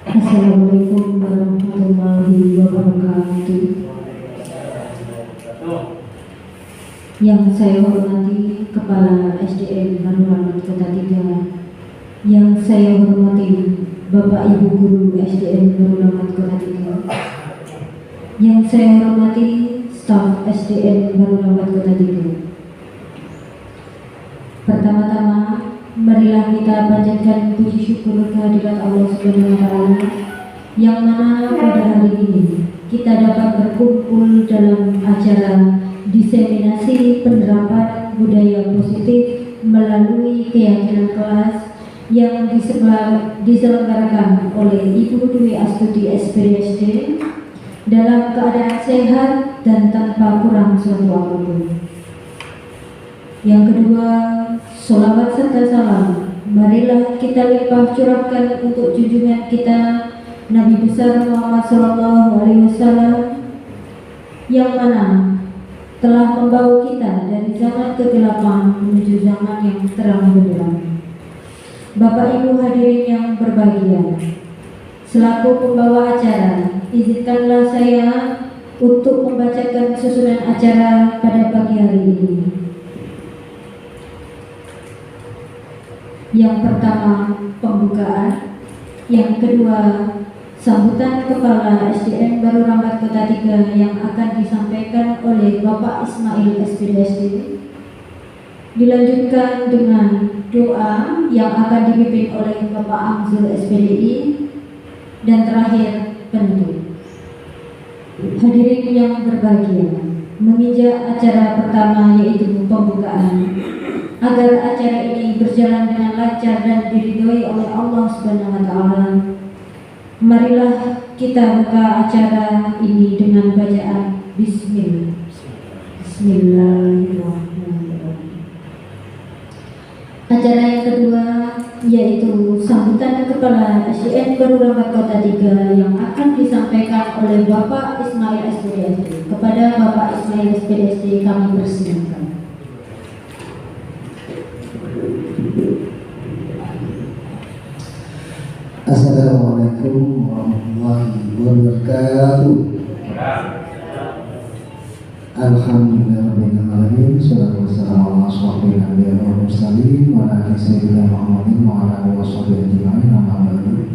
Assalamualaikum warahmatullahi wabarakatuh. Yang saya hormati Kepala SDN Baru Kota 3, yang saya hormati Bapak Ibu Guru SDN Baru Kota 3, yang saya hormati staf SDN Baru Kota 3. Pertama-tama, marilah kita panjatkan puji syukur kehadirat Allah Subhanahu wa Ta'ala, yang mana pada hari ini kita dapat berkumpul dalam acara diseminasi penerapan budaya positif melalui keyakinan kelas yang diselenggarakan oleh Ibu Dwi Astuti SPDSD dalam keadaan sehat dan tanpa kurang suatu apapun. Yang kedua, sholawat serta salam marilah kita limpah curahkan untuk junjungan kita Nabi besar Muhammad SAW, yang mana telah membawa kita dari zaman kegelapan menuju zaman yang terang benderang. Bapak Ibu hadirin yang berbahagia, selaku pembawa acara, izinkanlah saya untuk membacakan susunan acara pada pagi hari ini. Yang pertama, pembukaan. Yang kedua, sambutan Kepala SDN Baru Rambat Kota 3 yang akan disampaikan oleh Bapak Ismail SPDSD. Dilanjutkan dengan doa yang akan dipimpin oleh Bapak Amzul SPDI. Dan terakhir, penutup. Hadirin yang berbahagia, menginjak acara pertama yaitu pembukaan. Agar acara ini berjalan dengan lancar dan diridhoi oleh Allah Subhanahu wa Ta'ala, marilah kita buka acara ini dengan bacaan Bismillahirrahmanirrahim. Acara yang kedua yaitu sambutan Kepala SDN Baru Rambat Kota 3 yang akan disampaikan oleh Bapak Ismail SPDSD. Kepada Bapak Ismail SPDSD kami persilakan. Assalamualaikum warahmatullahi wabarakatuh. Alhamdulillahirrahmanirrahim. Salatu wassalamu ala asyrofil anbiya'i wal mursalin wa ala sayyidina Muhammadin wa ala alihi washabihi ajma'in, amma ba'du.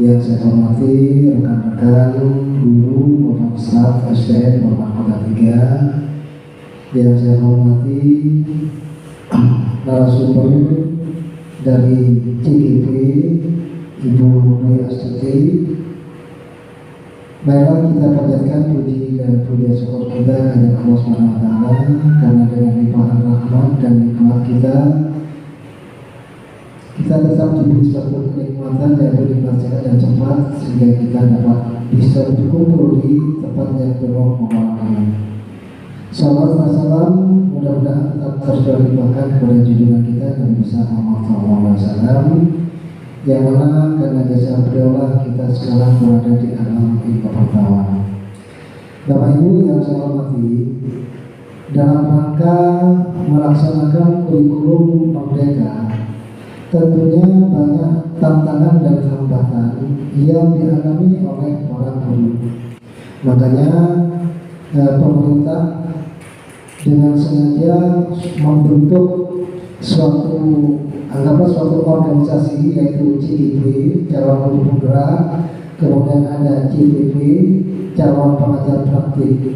Yang saya hormati rekan-rekan guru maupun staf SDN Baru Kota 3, yang saya hormati narasumber dari CGP Ibu Dwi Astuti. Baiklah, kita panjatkan puji dan puja syukur kita kepada Allah Subhanahu wa Ta'ala, karena dengan limpahan rahmat dan nikmat kita tetap diberi suatu kenikmatan yaitu nikmat sehat dan cepat, sehingga kita dapat bisa berkumpul di tempat yang penuh kebahagiaan. Salawat dan salam mudah-mudahan tetap terus dilimpahkan kepada junjungan kita Nabi besar Muhammad SAW, yang mana karena jasa beliaulah kita sekarang berada di alam ilmu pengetahuan. Bapak Ibu yang saya hormati, dalam rangka melaksanakan kurikulum Merdeka, tentunya banyak tantangan dan hambatan yang dialami oleh para guru. Makanya pemerintah dengan sengaja membentuk suatu organisasi yaitu CGP, calon guru penggerak, kemudian ada CPP, calon pengajar praktik.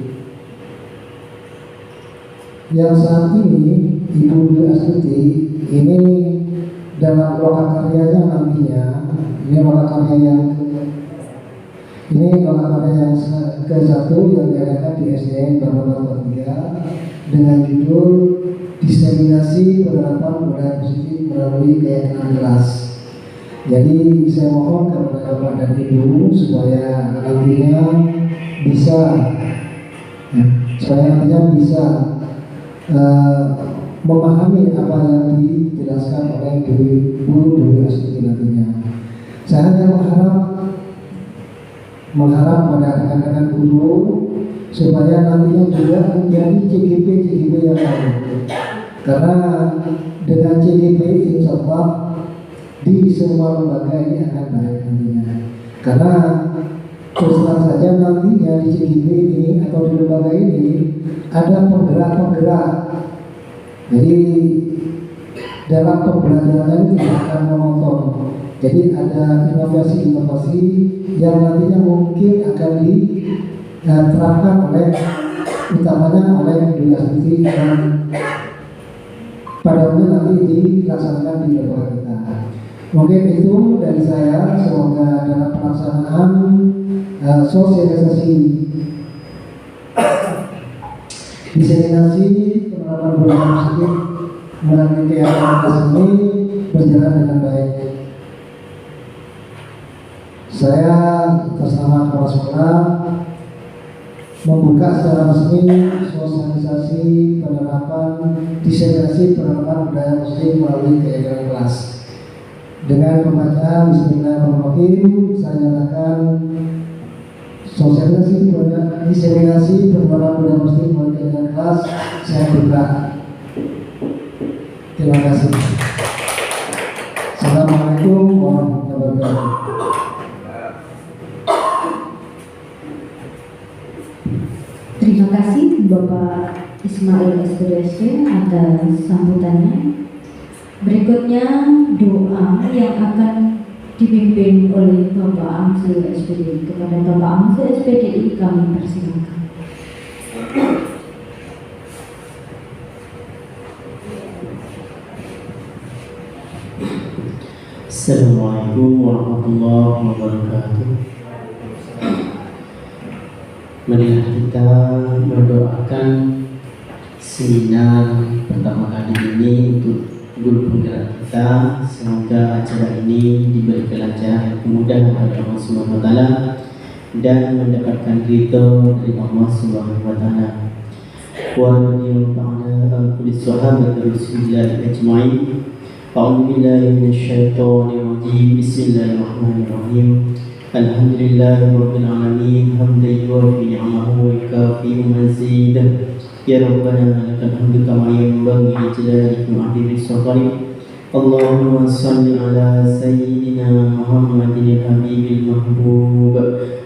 Yang saat ini Ibu Dwi Astuti ini dalam lokakarya nantinya, ini lokakarya yang ke-1 yang diadakan di SDN Baru Kota 3 dengan judul diseminasi penerapan budaya positif melalui keyakinan kelas. Jadi saya mohon kepada Bapak dan Ibu supaya nantinya bisa memahami apa yang dijelaskan oleh Ibu Dwi Astuti nantinya. Saya hanya mengharap pada rekan-rekan guru supaya nantinya juga menjadi CGP yang lain. Karena dengan CGP insya Allah di semua lembaga ini akan baik nantinya. Karena terus terang saja nantinya di CGV ini atau di lembaga ini ada penggerak-penggerak. Jadi dalam pembelajaran ini tidak akan monoton. Jadi ada inovasi-inovasi yang nantinya mungkin akan diterapkan oleh utamanya oleh dunia sendiri dan pada umumnya nanti dilaksanakan di lembaga kita. Mungkin itu dari saya. Semoga dalam pelaksanaan sosialisasi diseminasi penerapan budaya musik melalui kegiatan ini berjalan dengan baik. Saya atas nama kepala sekolah membuka secara resmi sosialisasi penerapan diseminasi penerapan budaya musik melalui kegiatan kelas. Dengan pembacaan Bismillahirrahmanirrahim, saya nyatakan sosialisasi diseminasi penerapan budaya musik melalui kegiatan kelas saya buka. Terima kasih. Assalamualaikum warahmatullahi wabarakatuh. Terima kasih Bapak Ismail SPDSP atas sambutannya. Berikutnya doa yang akan dipimpin oleh Bapak Amsil SPD. Kepada Bapak Amsil SPDI kami persilakan. Assalamualaikum warahmatullahi wabarakatuh. Marilah kita mendoakan seminar pertama kali ini untuk guru penggerak kita. Semoga acara ini diberi kelancaran, kemudahan dari Allah Subhanahu wa taala dan mendapatkan ridho dari Allah Subhanahu wa taala. Wa radhiyallahu anhu kulli sahabat Rasulillah ajma'in. A'udzu billahi minasyaitonir rajim. Bismillahirrahmanirrahim. Alhamdulillahi rabbil alamin hamdan yuwafi ni'amahu wa yukafi mazidah. Ya Rabbana lakal hamdu kama yanbaghi li jalali wajhika as-saghir. Allahumma shalli ala sayyidina Muhammadin al-habibil mahbub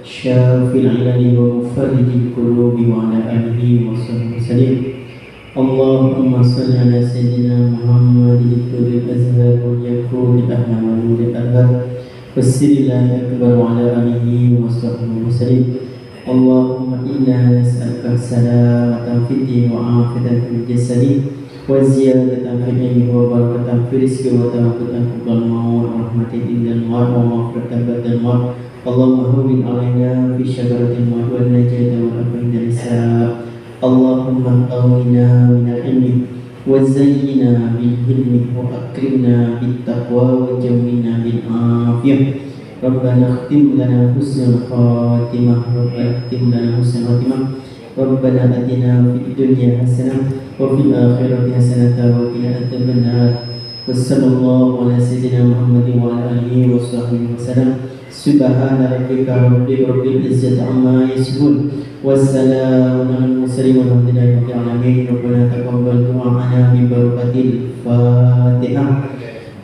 syafil ilali wa mufarrijil qulubi wa ala alihi wa sahbihi wasallam. Allahumma shalli ala sayyidina Muhammadin al-turil azhar wal yakul al-ahlam wal nur al-azhar wassirillahi akbar wa ala alihi wa sahbihi wasallam. Allahumma inna nas'aluka salamatan fid din wa afiyatan fil jasadi wa ziyadatan fil ilmi wa barakatan fil rizqi wa tawfiqan fil maut wa rahmatan indal maut wa maghfiratan ba'dal maut. Allahumma hawwin 'alaina fi syajaratil maut wal najata wal afin dari hisab. Allahumma awina minal ilmi wa zayyina bil hilmi wa akrimna bit taqwa wa jammilna bil afiyah. Rabbana khtim lana husnul khatimah. Rabbana khtim lana husnul khatimah. Rabbana atina fid dunya hasanah wa fil akhirati hasanah wa qina adzabannar. Wassallallahu ala sayyidina Muhammadin wa ala alihi wa sahbihi wasallam. Subhana rabbika rabbil izzati amma yasifun. Wassalamun alal mursalin walhamdulillahi rabbil alamin. Rabbana taqabbal du'ana bi barakatil Fatihah.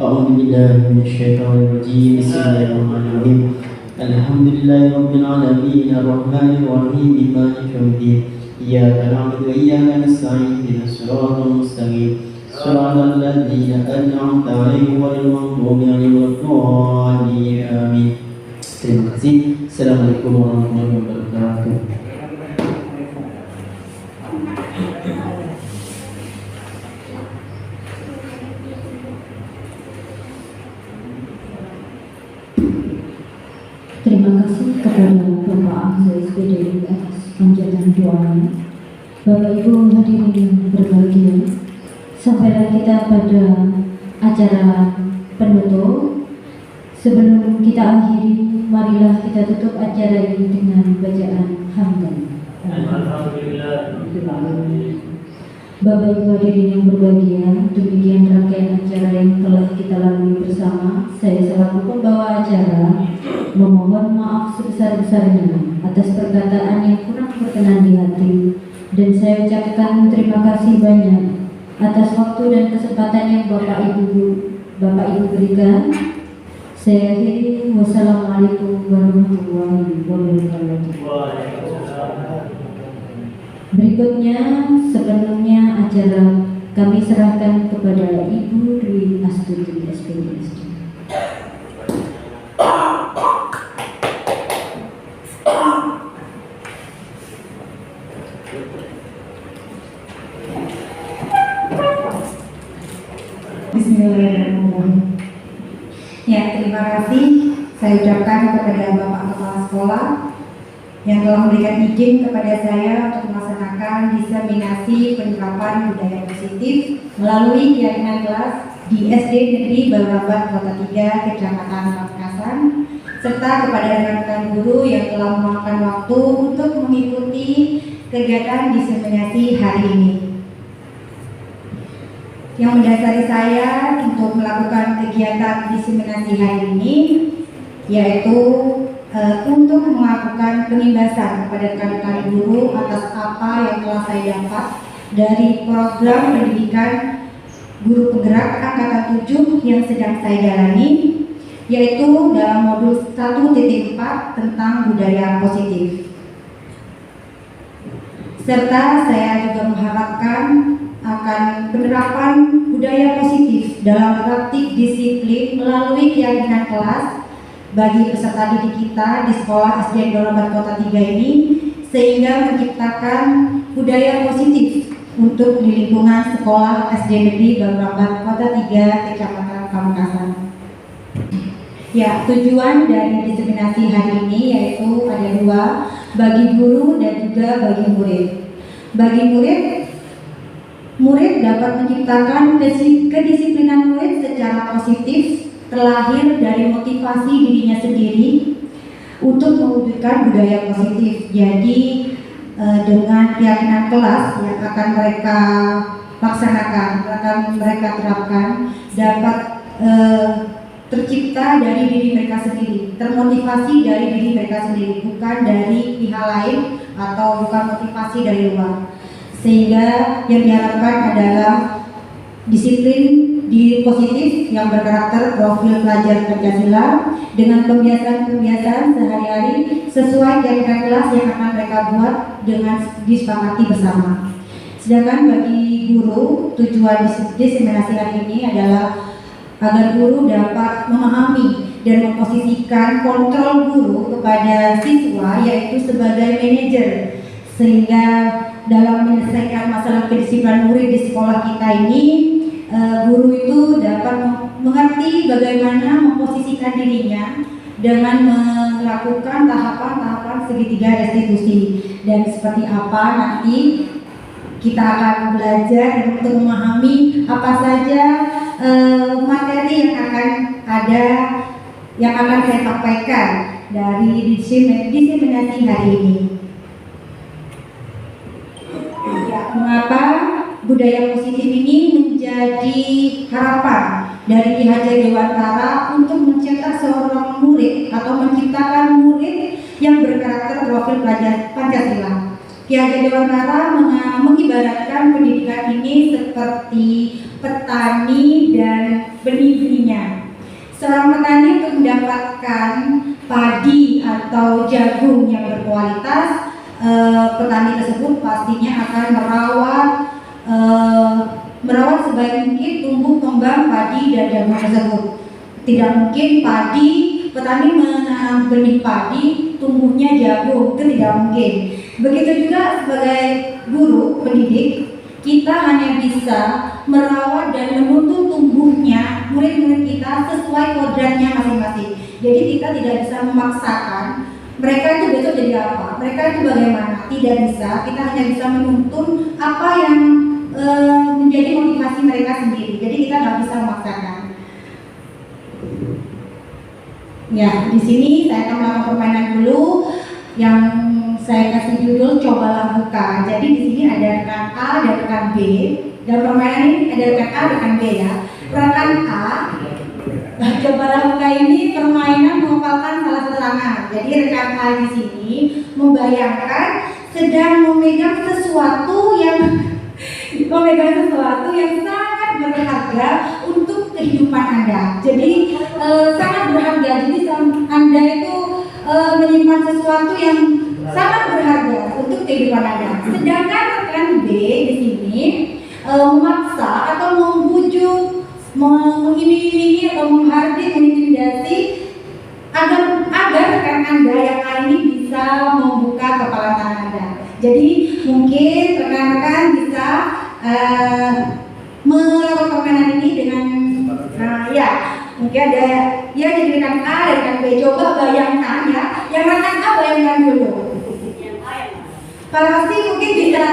A'udzu billahi minasyaitonir rajim. Bismillahirrahmanirrahim. Alhamdulillahi rabbil alamin arrahmanir rahim maliki yaumiddin. Iyyaka na'budu wa iyyaka nasta'in ihdinas siratal mustaqim siratal ladzina an'amta 'alaihim ghairil maghdubi 'alaihim waladdallin. Amin. Terima kasih. Assalamualaikum warahmatullahi wabarakatuh. Terima kasih kepada Bapak Amsil SPD atas panjatan doanya. Bapak Ibu hadirin yang berbahagia, sampailah kita pada acara penutup. Sebelum kita akhiri, marilah kita tutup acara ini dengan bacaan hamdan. Bapak Ibu hadirin yang berbahagia, demikian rangkaian acara yang telah kita lalui bersama. Saya selaku pembawa acara memohon maaf sebesar-besarnya atas perkataan yang kurang berkenan di hati, dan saya ucapkan terima kasih banyak atas waktu dan kesempatan yang Bapak Ibu berikan Saya akhiri, wassalamualaikum warahmatullahi wabarakatuh. Berikutnya sepenuhnya acara kami serahkan kepada Ibu Dwi Astuti SPDSD. Bismillahirrahmanirrahim. Ya, terima kasih saya ucapkan kepada Bapak Kepala Sekolah yang telah memberikan izin kepada saya untuk melaksanakan diseminasi penerapan budaya positif melalui kegiatan kelas di SD Negeri Balurambat Kota 3, Kecamatan Pamekasan, serta kepada rekan-rekan guru yang telah meluangkan waktu untuk mengikuti kegiatan diseminasi hari ini. Yang mendasari saya untuk melakukan kegiatan diseminasi hari ini yaitu untuk melakukan penindasan kepada rekan-rekan guru atas apa yang telah saya dapat dari program pendidikan guru penggerak angkatan 7 yang sedang saya jalani, yaitu dalam modul 1.4 tentang budaya positif. Serta saya juga mengharapkan akan penerapan budaya positif dalam praktik disiplin melalui keyakinan kelas bagi peserta didik kita di sekolah SD Balurambat Kota 3 ini, sehingga menciptakan budaya positif untuk di lingkungan sekolah SD Negeri Balurambat Kota 3, Kecamatan Pamekasan. Ya, tujuan dari diseminasi hari ini yaitu ada dua, bagi guru dan juga bagi murid. Bagi murid dapat menciptakan kedisiplinan murid secara positif terlahir dari motivasi dirinya sendiri untuk mewujudkan budaya positif. Jadi dengan keyakinan kelas yang akan mereka laksanakan, akan mereka terapkan, dapat tercipta dari diri mereka sendiri, termotivasi dari diri mereka sendiri, bukan dari pihak lain atau bukan motivasi dari luar. Sehingga yang diharapkan adalah disiplin diri positif yang berkarakter profil pelajar Pancasila dengan kebiasaan-kebiasaan sehari-hari sesuai keyakinan kelas yang akan mereka buat dengan disepakati bersama. Sedangkan bagi guru, tujuan diseminasi hari ini adalah agar guru dapat memahami dan memposisikan kontrol guru kepada siswa, yaitu sebagai manajer, sehingga dalam menyelesaikan masalah kedisiplinan murid di sekolah kita ini, guru itu dapat mengerti bagaimana memposisikan dirinya dengan melakukan tahapan-tahapan segitiga restitusi, dan seperti apa nanti kita akan belajar untuk memahami apa saja materi yang akan ada, yang akan saya sampaikan dari diseminasi hari ini. Ya, mengapa budaya positif ini menjadi harapan dari Ki Hajar Dewantara untuk mencetak seorang murid atau menciptakan murid yang berkarakter profil pelajar Pancasila. Ki Hajar Dewantara mengibaratkan pendidikan ini seperti petani dan benih-benihnya. Seorang petani untuk mendapatkan padi atau jagung yang berkualitas, petani tersebut pastinya akan merawat sebaik mungkin tumbuh kembang padi dan jagung tersebut. Tidak mungkin petani menanam benih padi tumbuhnya jagung, itu tidak mungkin. Begitu juga sebagai guru pendidik, kita hanya bisa merawat dan menuntun tumbuhnya murid-murid kita sesuai kodratnya masing-masing. Jadi kita tidak bisa memaksakan mereka itu besok jadi apa, mereka itu bagaimana, tidak bisa. Kita hanya bisa menuntun apa yang menjadi motivasi mereka sendiri. Jadi kita nggak bisa memaksakan. Ya, di sini saya akan melakukan permainan dulu yang saya kasih judul cobalah buka. Jadi di sini ada rekan A dan rekan B. Dan permainan ini ada rekan A dan rekan B ya. Rekan A, cobalah buka ini permainan menghafalkan salah satu tangan. Jadi rekan A di sini membayangkan sedang memegang sesuatu yang sangat berharga untuk kehidupan Anda. Jadi sangat berharga jadi Anda itu menyimpan sesuatu yang sangat berharga untuk kehidupan Anda. Sedangkan rekan B di sini memaksa atau membujuk, mengiming-imingi atau menghardik, mengintimidasi agar rekan Anda yang A ini bisa membuka kepala tangan Anda. Jadi mungkin rekan-rekan bisa melakukan permainan ini dengan ya mungkin ada ya jadi rekan A dan rekan B. Coba bayangkan ya, yang rekan A bayangkan dulu. Pasti mungkin bisa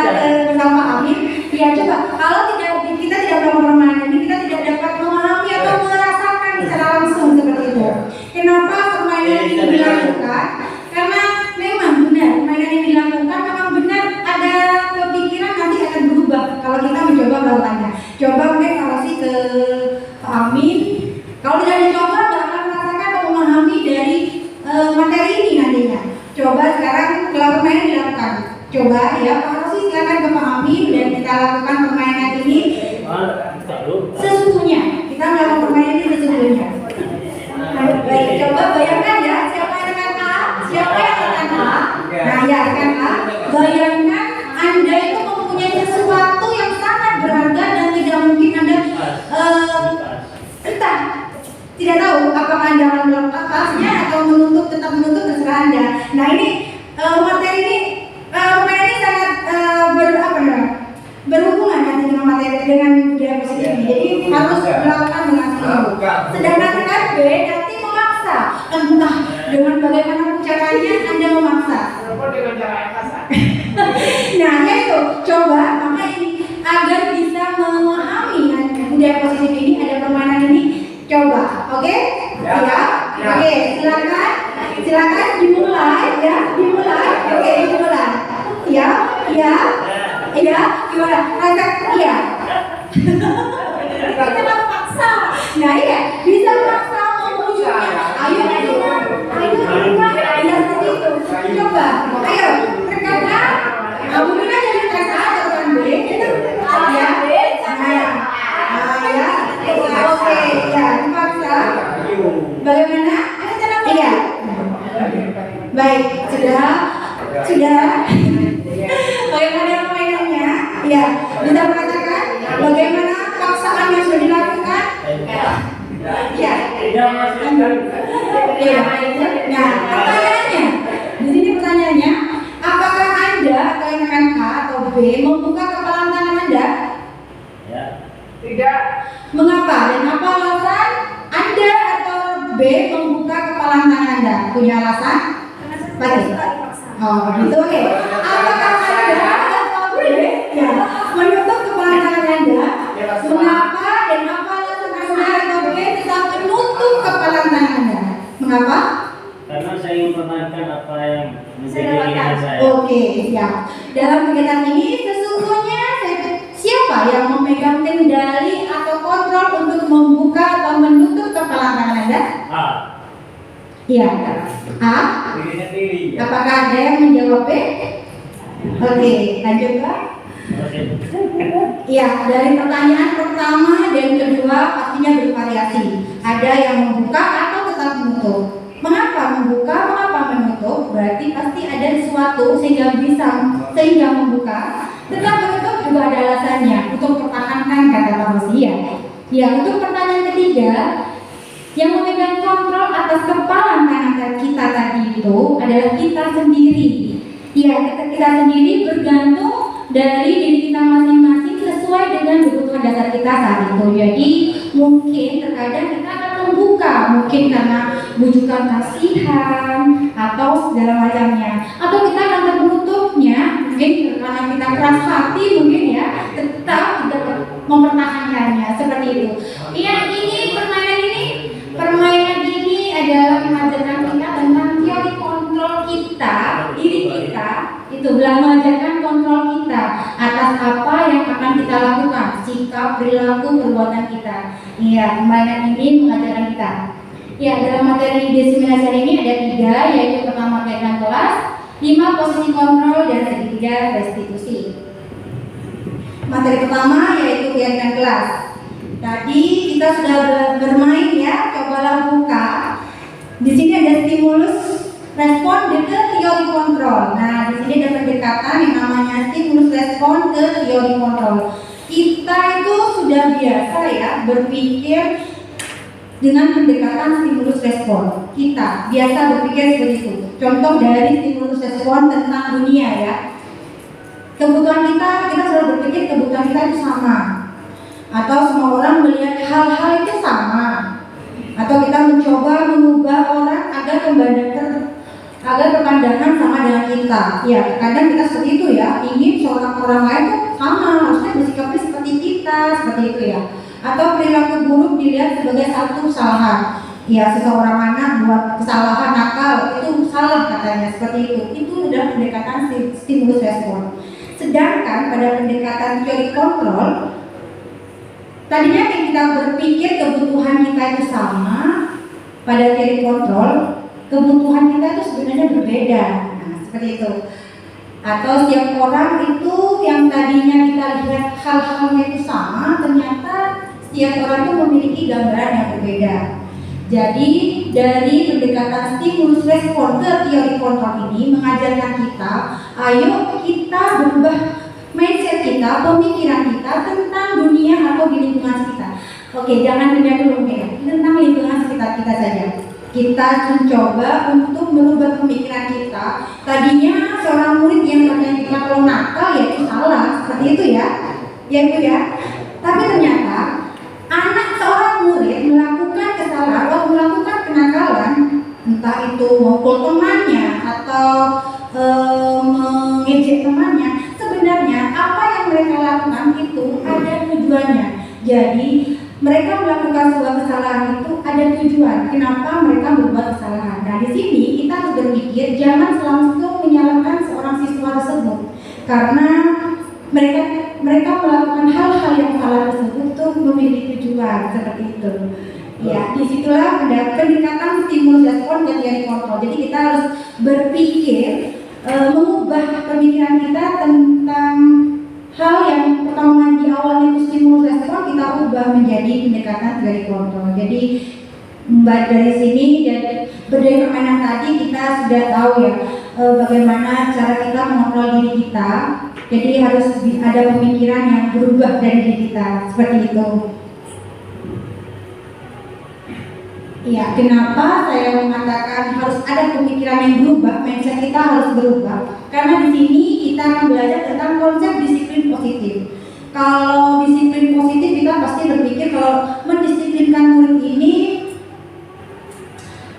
bersama Amin. Ya coba kalau kita tidak melakukan permainan ini, kita tidak dapat memahami atau merasakan secara langsung seperti itu. Kenapa permainan ini dilakukan? Karena memang benar permainan ini dilakukan, memang benar ada kepikiran nanti akan berubah kalau kita mencoba melakukannya. Coba mungkin kalau sih ke Pak Amin, kalau tidak dicoba nggak akan merasakan atau memahami dari materi ini nantinya. Coba sekarang kalau permainan dilakukan, coba ya Pak Rosi silakan ke Pak Amin dan kita lakukan permainan ini sesungguhnya. Kita melakukan permainan ini sesungguhnya. Baik, coba bayangkan ya siapa yang rekan A, siapa yang rekan A. Nah ya rekan A, bayangkan Anda itu mempunyai sesuatu yang sangat berharga dan tidak mungkin Anda entah tidak tahu apakah Anda akan melepasnya atau tetap menuntut terserah Anda. Nah ini materi ini permainan ini sangat berhubungan nanti dengan materi dengan budaya positif ini. Jadi harus melakukan dengan selalu. Sedangkan rekan B nanti memaksa, entah dengan bagaimana caranya Anda memaksa. Nah itu coba maka ini agar bisa memahami budaya positif ini ada permainan ini coba, oke? Ya, oke, silakan dimulai ya, dimulai, oke dimulai, ya, gimana? Rasa iya. Kita paksa. Nah iya, bisa paksa membujuknya. Ayo, ya seperti itu. Coba, ayo, rekan A, kamu bisa jadi rekan A atau rekan B? Ya, ya, oke, ya, dipaksa. Bagaimana? Iya. Baik, sudah. Bagaimana permainannya? Ya, bisa mengatakan bagaimana paksaan yang sudah dilakukan? Ya. Nah, pertanyaannya, di sini pertanyaannya, apakah Anda atau rekan A atau B membuka kepala tangan Anda? Ya. Tidak. Mengapa dan apa alasan Anda atau B membuka kepala tangan Anda? Punya alasan? Pasti. Oh, gitu oke. Apakah Anda atau B ya menutup kepala tangan Anda? Mengapa dan apa alasan Anda atau B tetap menutup kepala tangan Anda? Mengapa? Karena saya ingin mempertahankan apa yang menjadi keinginan saya. Oke, siap. Dalam kegiatan ini sesungguhnya siapa yang memegang kendali atau kontrol untuk membuka atau menutup kepala tangan Anda? A. Iya. A. Diri sendiri. Apakah ada yang menjawab B? Oke, lanjut Pak. Iya, dari pertanyaan pertama dan kedua pastinya bervariasi. Ada yang membuka atau tetap menutup. Mengapa membuka, mengapa menutup? Berarti pasti ada sesuatu sehingga membuka. Tetap menutup juga ada alasannya untuk pertahankan kata manusia. Ya, untuk pertanyaan ketiga, yang memegang kontrol atas kepala tangan kita tadi itu adalah kita sendiri. Ya, kita sendiri bergantung dari diri kita masing-masing sesuai dengan kebutuhan dasar kita saat itu. Jadi mungkin terkadang kita akan membuka, mungkin karena bujukan kasihan atau segala macamnya, atau kita akan tertutupnya mungkin karena kita keras hati mungkin ya, tetap kita mempertahankannya seperti itu. Yang ini permainan ini adalah mengajarkan kita tentang teori kontrol kita, diri kita itu mengajarkan kontrol kita atas apa yang akan kita lakukan, sikap, perilaku, perbuatan kita. Iya, permainan ini mengajarkan kita. Ya, dalam materi diseminasi ini ada 3, yaitu pertama kaitan kelas, 5 posisi kontrol, dan ketiga restitusi. Materi pertama yaitu kegiatan kelas. Tadi kita sudah bermain ya, cobalah buka. Di sini ada stimulus respon ke teori kontrol. Nah, di sini ada pendekatan yang namanya stimulus respon ke teori kontrol. Kita itu sudah biasa ya berpikir dengan pendekatan stimulus respon. Kita biasa berpikir seperti itu. Contoh dari stimulus respon tentang dunia ya. Kebutuhan kita selalu berpikir kebutuhan kita itu sama. Atau semua orang melihat hal-hal itu sama. Atau kita mencoba mengubah orang agar berpandangan sama dengan kita. Ya, kadang kita seperti itu ya, ingin seorang orang lain itu sama, harusnya bersikapnya seperti kita, seperti itu ya. Atau perilaku buruk dilihat sebagai satu kesalahan. Ya, seseorang anak buat kesalahan nakal itu salah katanya, seperti itu. Itu adalah pendekatan stimulus respon. Sedangkan pada pendekatan teori kontrol, tadinya kita berpikir kebutuhan kita itu sama. Pada teori kontrol, kebutuhan kita itu sebenarnya berbeda. Nah, seperti itu. Atau setiap orang itu yang tadinya kita lihat hal-halnya itu sama, ternyata setiap orang itu memiliki gambaran yang berbeda. Jadi dari pendekatan stimulus respon ke teori kontrol ini mengajarkan kita, ayo kita berubah mindset kita, pemikiran kita tentang dunia atau di lingkungan kita. Oke, jangan dunia dulu ya, tentang lingkungan sekitar kita saja. Kita mencoba untuk merubah pemikiran kita. Tadinya seorang murid yang ternyata kalau nakal ya itu salah, seperti itu ya, ya itu ya. Tapi ternyata anak seorang murid melakukan kesalahan atau melakukan kenakalan, entah itu memukul temannya atau mengejek temannya, sebenarnya apa yang mereka lakukan itu ada tujuannya. Jadi mereka melakukan sebuah kesalahan itu ada tujuan. Kenapa mereka berbuat kesalahan? Nah, di sini kita harus berpikir jangan langsung menyalahkan seorang siswa tersebut, karena mereka melakukan hal-hal yang salah tersebut untuk memiliki tujuan seperti itu. Ya, disitulah pendekatan stimulus respon ke teori kontrol. Jadi kita harus berpikir mengubah pemikiran kita tentang hal yang pertama di awal itu stimulus respon, kita ubah menjadi pendekatan teori kontrol. Jadi dari sini dan dari permainan tadi kita sudah tahu ya bagaimana cara kita mengontrol diri kita. Jadi harus ada pemikiran yang berubah dari diri kita, seperti itu. Ya, kenapa saya mengatakan harus ada pemikiran yang berubah, mindset kita harus berubah? Karena di sini kita akan belajar tentang konsep disiplin positif. Kalau disiplin positif kita pasti berpikir kalau mendisiplinkan murid ini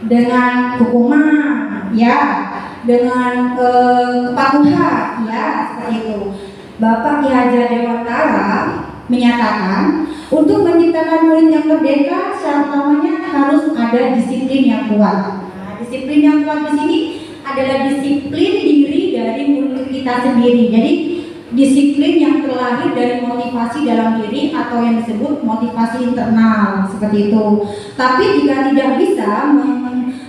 dengan hukuman, ya, dengan kepatuhan, ya, seperti itu. Bapak Ki Hajar Dewantara menyatakan untuk menciptakan murid yang merdeka, syarat utamanya harus ada disiplin yang kuat. Nah, disiplin yang kuat di sini adalah disiplin diri dari murid kita sendiri. Jadi disiplin yang terlahir dari motivasi dalam diri atau yang disebut motivasi internal, seperti itu. Tapi jika tidak bisa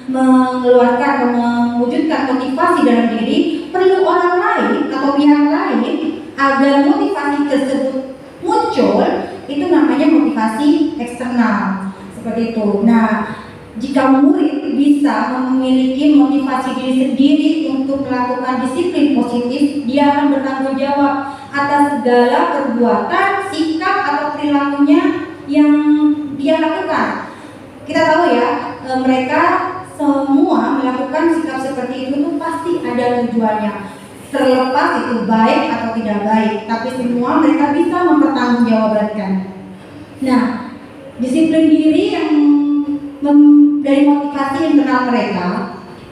mengeluarkan atau mewujudkan motivasi dalam diri, perlu orang lain atau pihak lain agar motivasi tersebut muncul, itu namanya motivasi eksternal, seperti itu. Nah, jika murid bisa memiliki motivasi diri sendiri untuk melakukan disiplin positif, dia akan bertanggung jawab atas segala perbuatan, sikap atau perilakunya yang dia lakukan. Kita tahu ya, mereka semua melakukan sikap seperti itu tuh pasti ada tujuannya. Terlepas itu baik atau tidak baik, tapi semua mereka bisa mempertanggungjawabkan. Nah, disiplin diri yang dari motivasi internal mereka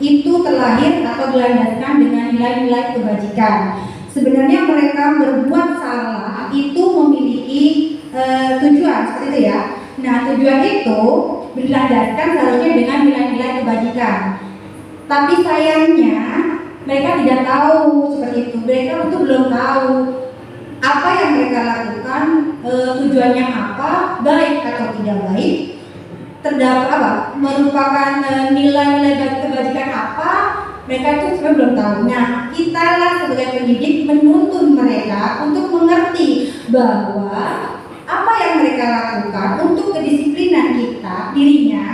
itu terlahir atau dilandaskan dengan nilai-nilai kebajikan. Sebenarnya mereka berbuat salah itu memiliki tujuan, seperti itu ya. Nah, tujuan itu dilandaskan seharusnya dengan nilai-nilai kebajikan. Tapi sayangnya mereka tidak tahu seperti itu. Mereka itu belum tahu apa yang mereka lakukan, tujuannya apa, baik atau tidak baik, terdapat apa, merupakan nilai-nilai kebajikan apa, mereka itu sebenarnya belum tahu. Nah, kita lah sebagai pendidik menuntun mereka untuk mengerti bahwa apa yang mereka lakukan untuk kedisiplinan kita, dirinya,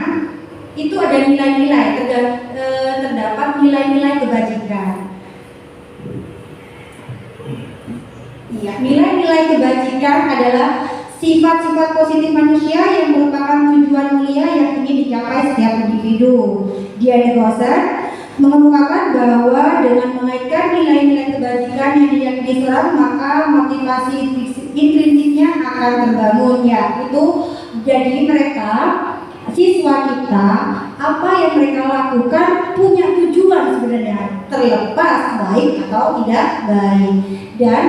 itu ada nilai-nilai, sekarang adalah sifat-sifat positif manusia yang merupakan tujuan mulia yang ingin dicapai setiap individu. Diana Gosser mengemukakan bahwa dengan mengaitkan nilai-nilai kebajikan yang diyakini seorang, maka motivasi intrinsiknya akan terbangun. Ya, itu jadi mereka, siswa kita, apa yang mereka lakukan punya tujuan sebenarnya, terlepas baik atau tidak baik. Dan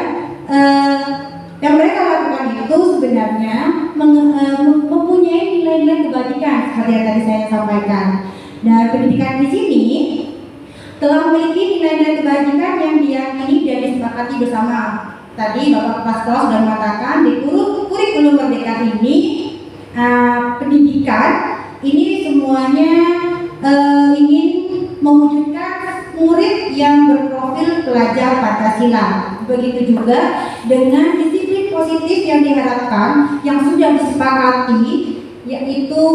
yang mereka lakukan itu sebenarnya mempunyai nilai-nilai kebajikan seperti yang tadi saya sampaikan. Dan pendidikan di sini telah memiliki nilai-nilai kebajikan yang diyakini dan disepakati bersama. Tadi Bapak Kepala Sekolah sudah mengatakan di kurikulum Merdeka ini pendidikan ini semuanya ingin mewujudkan murid yang berprofil pelajar Pancasila. Begitu juga dengan disiplin positif yang diharapkan yang sudah disepakati, yaitu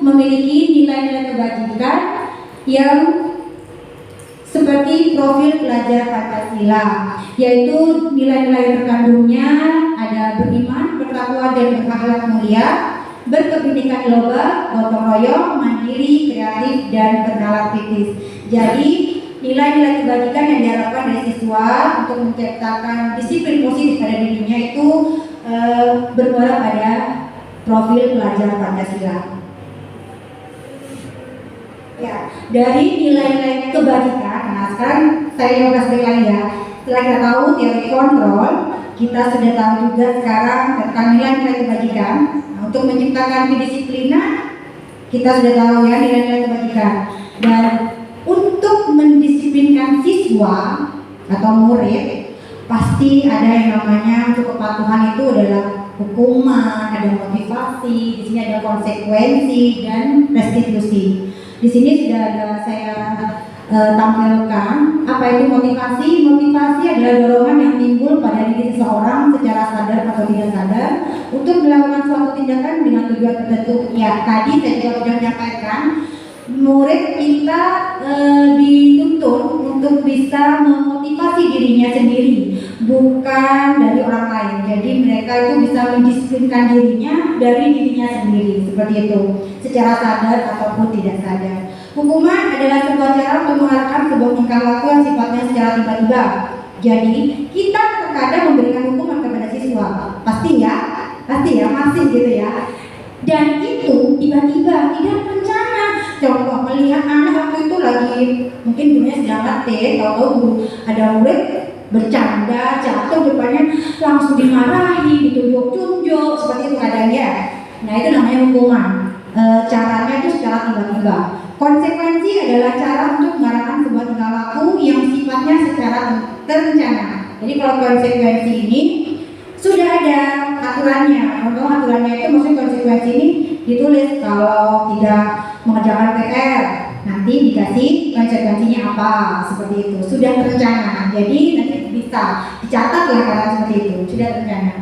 memiliki nilai-nilai kebajikan yang seperti profil pelajar Pancasila, yaitu nilai-nilai terkandungnya ada beriman, bertakwa dan berakhlak mulia, berkebinekaan global, gotong royong, mandiri, kreatif dan bernalar kritis. Jadi nilai-nilai kebajikan yang diharapkan dari siswa untuk menciptakan disiplin positif pada dirinya itu bermuara pada profil pelajar Pancasila. Ya, dari nilai-nilai kebajikan, nah sekarang saya kasih lagi ya. Setelah kita tahu teori kontrol, kita sudah tahu juga sekarang tentang nilai-nilai kebajikan. Nah, untuk menciptakan kedisiplinan, kita sudah tahu ya nilai-nilai kebajikan. Dan untuk mendisiplinkan siswa atau murid, pasti ada yang namanya untuk kepatuhan itu adalah hukuman, ada motivasi, di sini ada konsekuensi dan restitusi. Di sini sudah ada saya tampilkan apa itu motivasi. Motivasi adalah dorongan yang timbul pada diri seseorang secara sadar atau tidak sadar untuk melakukan suatu tindakan dengan tujuan tertentu. Ya, tadi saya juga sudah menyampaikan, murid kita dituntut untuk bisa memotivasi dirinya sendiri, bukan dari orang lain. Jadi mereka itu bisa mendisiplinkan dirinya dari dirinya sendiri, seperti itu, secara sadar ataupun tidak sadar. Hukuman adalah sebuah cara untuk mengarahkan sebuah tingkah laku yang sifatnya secara tiba-tiba. Jadi kita terkadang memberikan hukuman kepada siswa, pasti ya, masih gitu ya. Dan itu tiba-tiba, tidak rencana. Contoh, melihat anak waktu itu lagi mungkin gurunya sedang latih, tahu ada murid bercanda, jatuh depannya langsung dimarahi, ditunjuk-tunjuk, seperti itu kadangnya. Nah, itu namanya hukuman. Caranya itu secara tiba-tiba. Konsekuensi adalah cara untuk mengarahkan sebuah tingkah laku yang sifatnya secara terencana. Jadi kalau konsekuensi ini sudah ada aturannya. Contoh aturannya itu maksudnya konsekuensi ini ditulis kalau tidak mengerjakan PR nanti dikasih konsekuensinya apa, seperti itu. Sudah terencana. Jadi nanti bisa dicatat lah karena seperti itu, sudah terencana.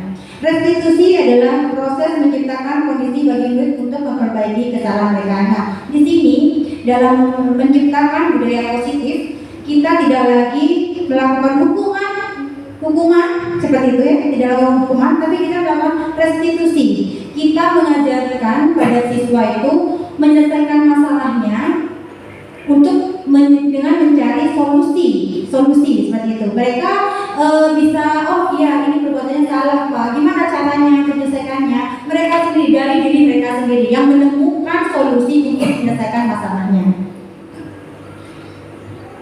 Restitusi adalah proses menciptakan kondisi bagi murid untuk memperbaiki kesalahan mereka. Nah, di sini dalam menciptakan budaya positif, kita tidak lagi melakukan hukuman seperti itu ya, tidak melakukan hukuman, tapi kita melakukan restitusi. Kita mengajarkan pada siswa itu menyelesaikan masalahnya untuk dengan mencari solusi seperti itu. Mereka bisa, oh iya ini perbuatannya salah Pak, gimana caranya menyelesaikannya? Mereka sendiri, dari diri mereka sendiri yang menemukan solusi untuk menyelesaikan masalahnya.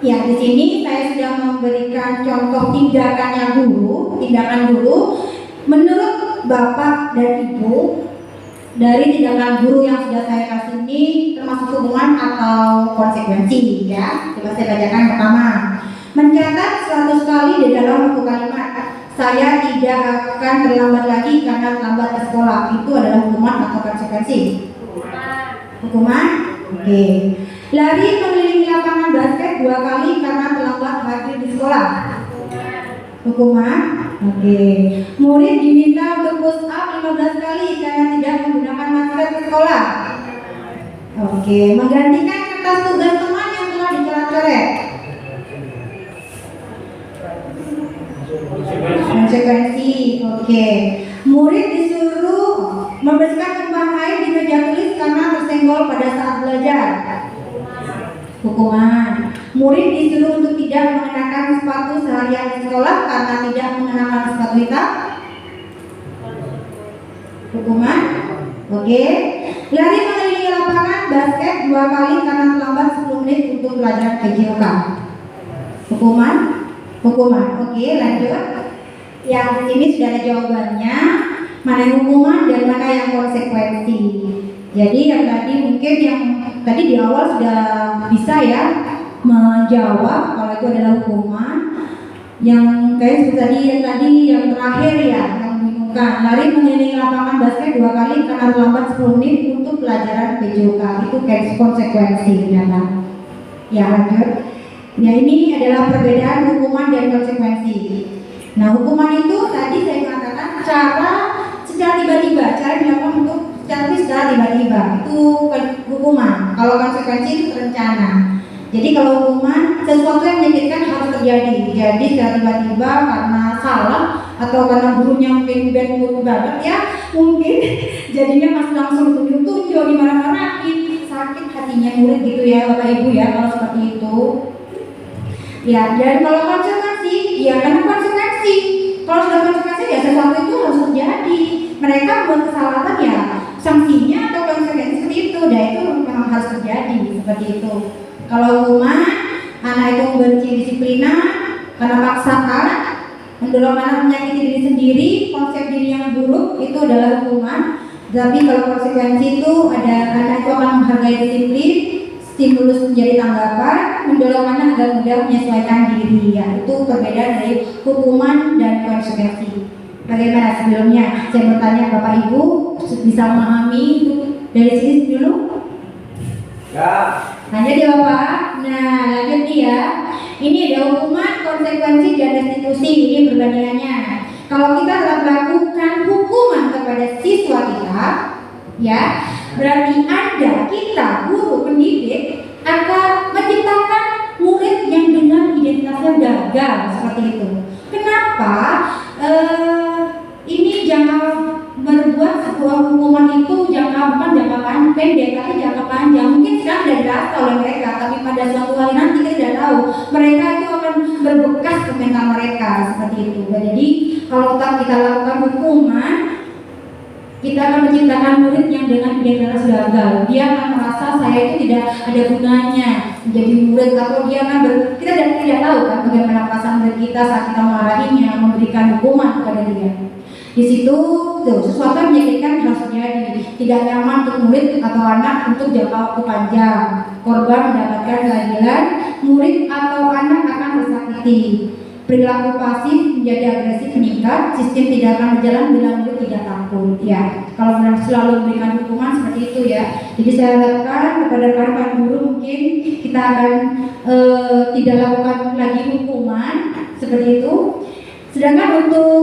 Ya, di sini saya sudah memberikan contoh tindakan guru. Menurut Bapak dan Ibu, dari tindakan guru yang sudah saya kasih ini termasuk hukuman atau konsekuensi ya. Coba saya bacakan pertama. Mencatat 100 kali di dalam buku kalimat, saya tidak akan terlambat lagi karena terlambat ke sekolah. Itu adalah hukuman atau konsekuensi? Hukuman? Oke. Lari mengelilingi lapangan basket 2 kali karena terlambat hadir di sekolah. Hukuman? Oke. Murid diminta untuk push up 15 kali karena tidak menggunakan masker ke sekolah. Oke. Menggantikan kertas tugas teman yang telah dicoret-coret. Konsekuensi. Oke. Hukuman. Murid disuruh untuk tidak mengenakan sepatu seharian di sekolah karena tidak mengenakan sepatu hitam. Hukuman. Oke. Lari mengelilingi lapangan basket 2 kali karena terlambat 10 menit untuk pelajaran PJOK. Hukuman. Hukuman. Oke, lanjut. Ya, di sini sudah ada jawabannya. Mana yang hukuman dan mana yang konsekuensi. Jadi yang tadi mungkin yang tadi di awal sudah bisa ya menjawab kalau itu adalah hukuman. Yang kayak seperti tadi yang terakhir ya yang membingungkan, lari mengelilingi lapangan basket 2 kali karena terlambat 10 menit untuk pelajaran PJOK. Itu kayak konsekuensi ternyata. Ya lanjut. Ya ini adalah perbedaan hukuman dan konsekuensi. Nah hukuman itu tadi saya mengatakan cara secara tiba-tiba, cara dilakukan untuk secara tiba-tiba itu hukuman. Kalau konsekuensi itu terencana. Jadi kalau hukuman sesuatu yang menyakitkan harus terjadi. Jadi secara tiba-tiba karena salah atau karena gurunya mungkin guru banget ya, mungkin jadinya masih langsung tunjuk-tunjuk dimana-mana, sakit hatinya murid gitu ya Bapak Ibu ya kalau seperti itu. Ya, dan kalau konsekuensi, ya karena konsekuensi. Kalau sudah konsekuensi ya sesuatu itu harus terjadi. Mereka buat kesalahan ya sanksinya atau konsekuensi seperti itu, dan itu memang harus terjadi seperti itu. Kalau hukuman, anak itu membenci disiplinan karena paksaan, mendorong anak menyakiti diri sendiri, konsep diri yang buruk itu adalah hukuman. Tapi kalau konsekuensi itu ada anak itu akan menghargai disiplin, stimulus menjadi tanggapan, mendorong anak agar mudah menyesuaikan diri. Ya, itu perbedaan dari hukuman dan konsekuensi. Bagaimana sebelumnya? Saya bertanya Bapak Ibu bisa memahami itu dari sini dulu? Ya. Lanjut ya Bapak. Nah lanjut nih ya. Ini ada hukuman, konsekuensi dan restitusi. Ini perbandingannya. Kalau kita telah melakukan hukuman kepada siswa kita, ya berarti Anda, kita, guru, pendidik akan menciptakan murid yang dengan identitasnya gagal seperti itu. Kenapa? Ini jangan berbuat sebuah hukuman itu bukan jangka pendek, tapi jangka panjang. Mungkin sekarang tidak dirasa oleh mereka, tapi pada suatu hari nanti kita tidak tahu. Mereka itu akan berbekas ke mental mereka seperti itu. Jadi kalau kita lakukan hukuman, kita akan menciptakan murid yang dengan identitas gagal. Dia akan merasa saya itu tidak ada gunanya menjadi murid, atau dia akan kita tidak tahu kan bagaimana perasaan murid kita saat kita memarahinya, memberikan hukuman kepada dia. Di situ tuh sesuatu yang menyakitkan harus terjadi. Tidak nyaman untuk murid atau anak untuk jangka waktu panjang. Korban mendapatkan keadilan, murid atau anak akan tersakiti. Perilaku pasif menjadi agresif meningkat, sistem tidak akan berjalan bila murid tidak takut. Ya, kalau selalu memberikan hukuman seperti itu ya. Jadi saya harapkan kepada rekan-rekan guru mungkin kita akan tidak lakukan lagi hukuman seperti itu. Sedangkan untuk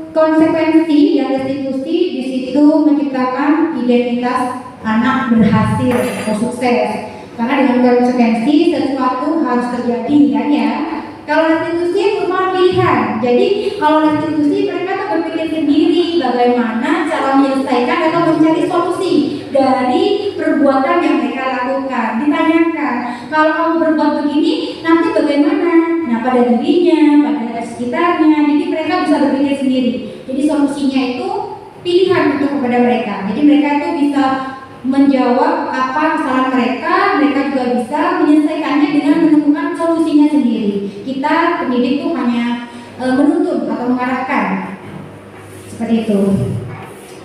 konsekuensi dan restitusi di situ menciptakan identitas anak berhasil atau sukses. Karena dengan konsekuensi sesuatu harus terjadi kan ya. Kalau restitusi merupakan pilihan. Jadi kalau restitusi mereka tuh berpikir sendiri bagaimana cara menyelesaikan atau mencari solusi dari perbuatan yang mereka lakukan. Ditanyakan, kalau kamu berbuat begini nanti bagaimana? Nah pada dirinya, pada sekitarnya. Jadi mereka bisa berpikir sendiri. Jadi solusinya itu pilihan untuk kepada mereka. Jadi mereka itu bisa menjawab apa kesalahan mereka juga bisa menyelesaikannya dengan menemukan solusinya sendiri. Kita pendidik itu hanya menuntun atau mengarahkan seperti itu.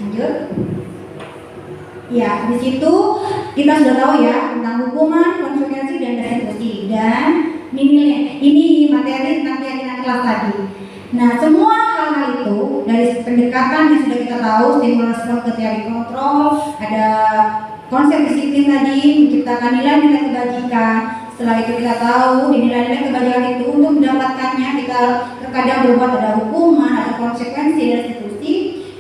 Lanjut. Ya, di situ kita sudah tahu ya tentang hukuman, konsekuensi dan restitusi, dan ini materi tentang keyakinan kelas tadi. Nah, semua hal-hal itu dari pendekatan yang sudah kita tahu, stimulus respon ke teori kontrol, ada konsep disiplin tadi, menciptakan nilai-nilai kebajikan. Setelah itu kita tahu di nilai-nilai kebajikan itu untuk mendapatkannya kita terkadang berbuat ada hukuman, ada konsekuensi dan restitusi.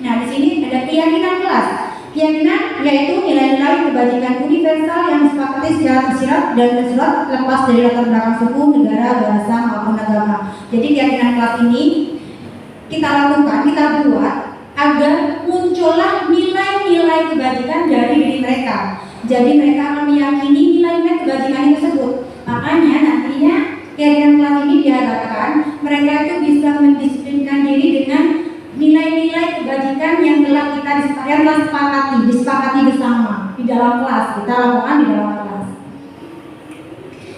Nah, di sini ada keyakinan kelas. Keyakinan yaitu nilai-nilai kebajikan universal yang disepakati secara tersirat dan tersurat lepas dari latar belakang suku, negara, bahasa maupun agama. Jadi keyakinan kelas ini kita lakukan, kita buat agar muncullah nilai-nilai kebajikan dari diri mereka. Jadi mereka akan meyakini nilai-nilai kebajikan tersebut.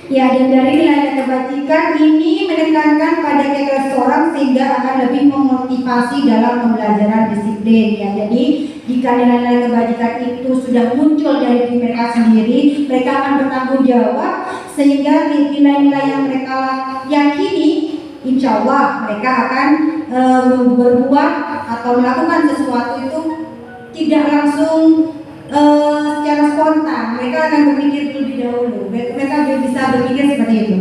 Ya, dan dari nilai kebajikan ini menekankan pada karakter seseorang sehingga akan lebih memotivasi dalam pembelajaran disiplin. Ya, jadi jika nilai-nilai kebajikan itu sudah muncul dari diri mereka sendiri, mereka akan bertanggung jawab sehingga nilai-nilai yang mereka yakini, insya Allah mereka akan berbuat atau melakukan sesuatu itu tidak langsung secara spontan. Mereka akan berpikir terlebih dahulu. Mereka bisa berpikir seperti itu.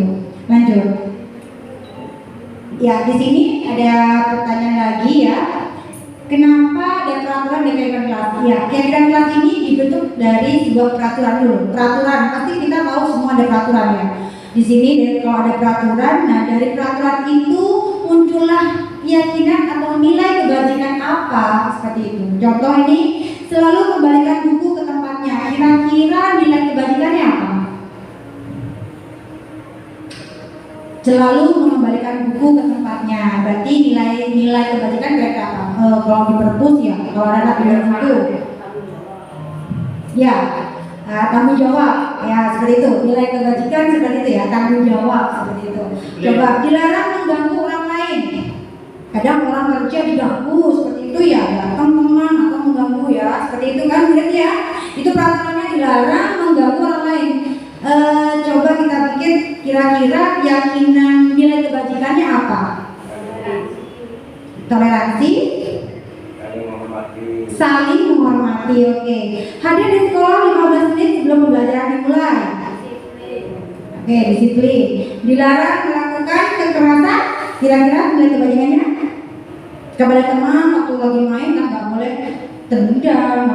Lanjut. Ya, di sini ada pertanyaan lagi ya. Kenapa ada peraturan kegiatan kelas? Ya, kegiatan kelas ini dibentuk dari sebuah peraturan dulu. Peraturan, pasti kita tahu semua ada peraturan ya. Di sini kalau ada peraturan, nah dari peraturan itu muncullah keyakinan atau nilai kebajikan apa seperti itu. Contoh ini, selalu kembalikan buku ke tempatnya. Kira-kira nilai kebajikannya apa? Selalu mengembalikan buku ke tempatnya. Berarti nilai kebajikan kira-kira apa? Kalau di perpus ya, kalau ada anak bilang itu, ya tanggung jawab. Ya seperti itu. Nilai kebajikan seperti itu ya, tanggung jawab seperti itu. Coba dilarang mengganggu orang lain. Kadang orang kerja diganggu seperti itu ya, datang teman atau mengganggu ya, seperti itu kan berarti ya. Itu peraturannya dilarang mengganggu orang lain. Coba kita pikir kira-kira keyakinan nilai kebajikannya apa? Toleransi, saling menghormati. Oke. Hadir di sekolah 15 menit sebelum pembelajaran dimulai. Oke, disiplin. Dilarang melakukan kekerasan. Kira-kira nilai kebajikannya? Kepada teman waktu lagi main kan nggak boleh tendang.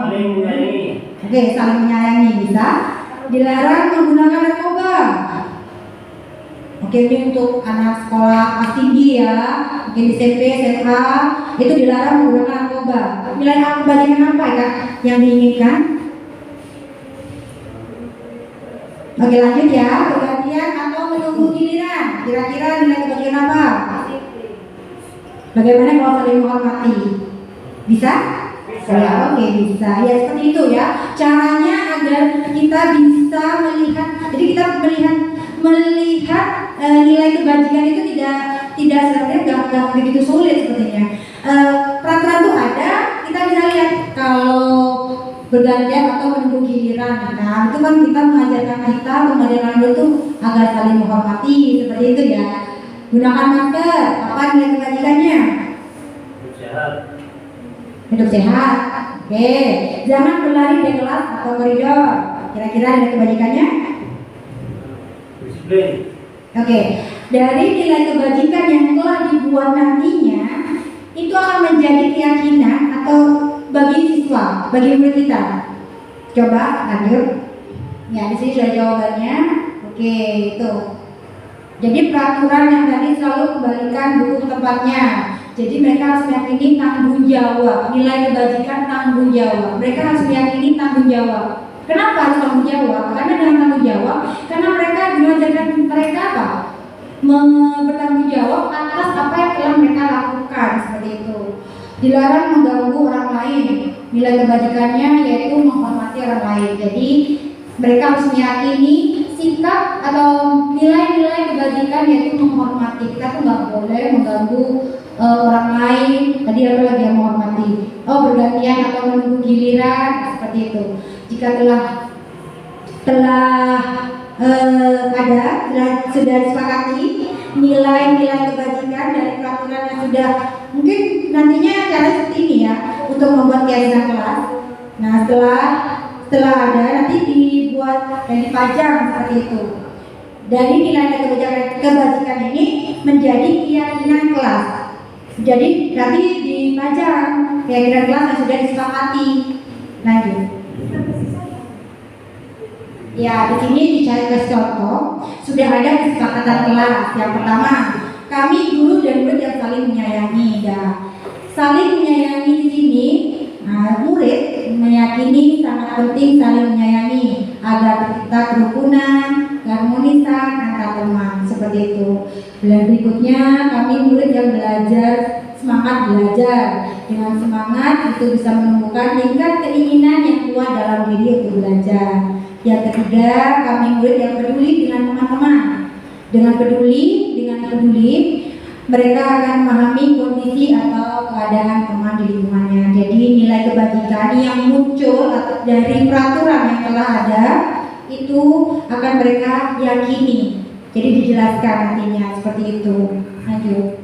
Oke, saling menyayangi bisa. Dilarang menggunakan narkoba. Oke, ini untuk anak sekolah kelas tinggi ya, mungkin di SMP, SMA itu dilarang menggunakan narkoba. Nilai kebajikan apa ya yang diinginkan? Oke, lanjut ya, pergantian atau menunggu giliran. Kira-kira nilai kebajikan apa? Bagaimana kalau saling menghormati? Bisa? Ya, oke, bisa. Ya seperti itu ya. Caranya agar kita bisa melihat. Jadi kita melihat nilai kebajikan itu tidak sebenarnya nggak begitu sulit sepertinya. Peraturan itu ada. Kita bisa lihat kalau bergantian atau menunggu giliran. Nah, itu kan kita mengajarkan pembelajaran itu agar saling menghormati seperti itu ya. Gunakan masker. Apa nilai kebajikannya? Hidup sehat. Oke. Jangan berlari di kelas atau koridor. Kira-kira nilai kebajikannya? Disiplin. Oke. Dari nilai kebajikan yang telah dibuat nantinya, itu akan menjadi keyakinan atau bagi siswa, bagi murid kita. Coba lanjut. Ya, di sini sudah jawabannya. Oke, itu. Jadi peraturan yang tadi selalu kembalikan buku ke tempatnya. Jadi mereka harus meyakini tanggung jawab. Nilai kebajikan tanggung jawab. Mereka harus meyakini tanggung jawab. Kenapa harus tanggung jawab? Karena dengan tanggung jawab, karena mereka mengajarkan mereka apa? Bertanggung jawab atas apa yang telah mereka lakukan seperti itu. Dilarang mengganggu orang lain. Nilai kebajikannya yaitu menghormati orang lain. Jadi mereka harus meyakini sikap atau nilai-nilai kebajikan yaitu menghormati. Kita tuh nggak boleh mengganggu orang lain. Tadi apa lagi yang menghormati? Bergantian atau menunggu giliran seperti itu. Jika sudah disepakati nilai-nilai kebajikan dari peraturan yang sudah mungkin nantinya cara seperti ini ya untuk membuat keyakinan kelas. Nah setelah ada nanti dibuat dan dipajang seperti itu. Dari nilai kebajikan ini menjadi keyakinan kelas. Jadi nanti dipajang keyakinan kelas yang sudah disepakati. Lanjut. Ya, di sini dicari contoh sudah ada kesepakatan kelas. Yang pertama, kami guru dan murid yang saling menyayangi. Ya, saling menyayangi di sini, murid meyakini sangat penting saling menyayangi agar tercipta kerukunan, keharmonisan antar teman seperti itu. Dan berikutnya, kami murid yang belajar semangat belajar. Dengan semangat itu bisa menemukan tingkat keinginan yang kuat dalam diri untuk belajar. Yang ketiga, kami murid yang peduli dengan teman-teman. Dengan peduli mereka akan memahami kondisi atau keadaan teman di lingkungannya. Jadi nilai kebajikan yang muncul dari peraturan yang telah ada itu akan mereka yakini. Jadi dijelaskan nantinya seperti itu. Lanjut.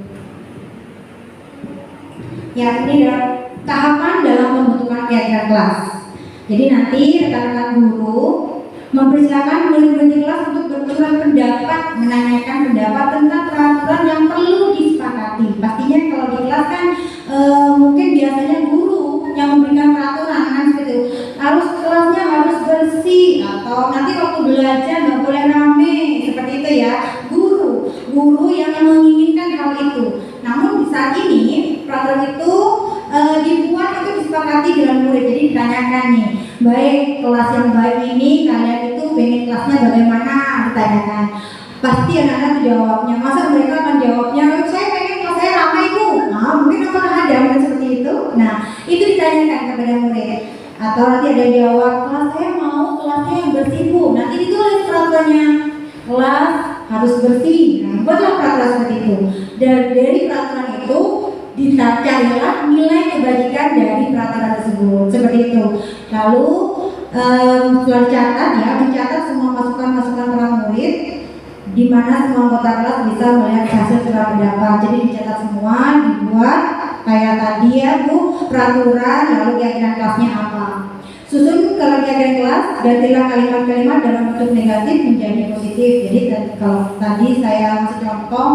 Ya, ini adalah tahapan dalam pembentukan keyakinan kelas. Jadi nanti rekan-rekan guru mempersilakan murid-murid di kelas untuk bertukar pendapat, menanyakan pendapat tentang peraturan yang perlu disepakati. Pastinya kalau di kelas kan mungkin biasanya guru yang memberikan peraturan kan seperti itu. Kelasnya harus bersih atau nanti waktu belajar nggak boleh rame seperti itu ya. Guru yang menginginkan hal itu. Namun saat ini peraturan itu dibuat untuk disepakati dengan murid. Jadi ditanyakan nih, baik kelas yang baik ini kalian itu pengen kelasnya bagaimana, ditanyakan. Pasti anak-anak jawabnya. Masa mereka akan jawabnya, saya pengen kelas saya ramai bu. Nah, mungkin apakah ada murid seperti itu? Nah, itu ditanyakan kepada murid. Atau nanti ada yang jawab, kelas saya mau kelasnya yang bersih bu. Nanti ditulis peraturannya, kelas harus bersih. Nah, buatlah peraturan seperti itu. Dan dari peraturan itu dicarilah nilai kebajikan dari peraturan tersebut seperti itu. Lalu setelah dicatat ya, mencatat semua masukan-masukan para murid, di mana semua anggota kelas bisa melihat hasil surat pendapat. Jadi dicatat semua, dibuat kayak tadi ya bu, peraturan, lalu keyakinan kelasnya apa. Susun kalau keyakinan kelas, gantilah kalimat-kalimat dalam bentuk negatif menjadi positif. Jadi kalau tadi saya kasih contoh,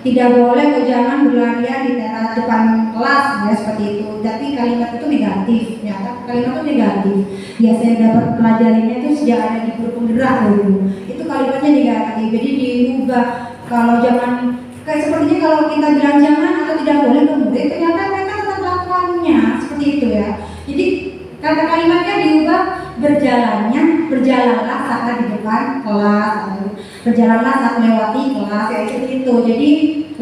tidak boleh atau jangan berlarian di teras depan kelas ya, seperti itu. Tapi kalimat itu negatif, ya kalimat itu negatif. Ya saya dapat pelajarinya itu sejak ada di guru penggerak dulu. Itu kalimatnya negatif, jadi diubah. Kalau jangan kayak sepertinya kalau kita bilang jangan atau tidak boleh ke murid, ternyata mereka tetap melakukannya seperti itu ya. Jadi kata kalimatnya diubah, berjalanlah saat di depan kelas, atau berjalanlah saat melewati kelas, ya seperti itu. Jadi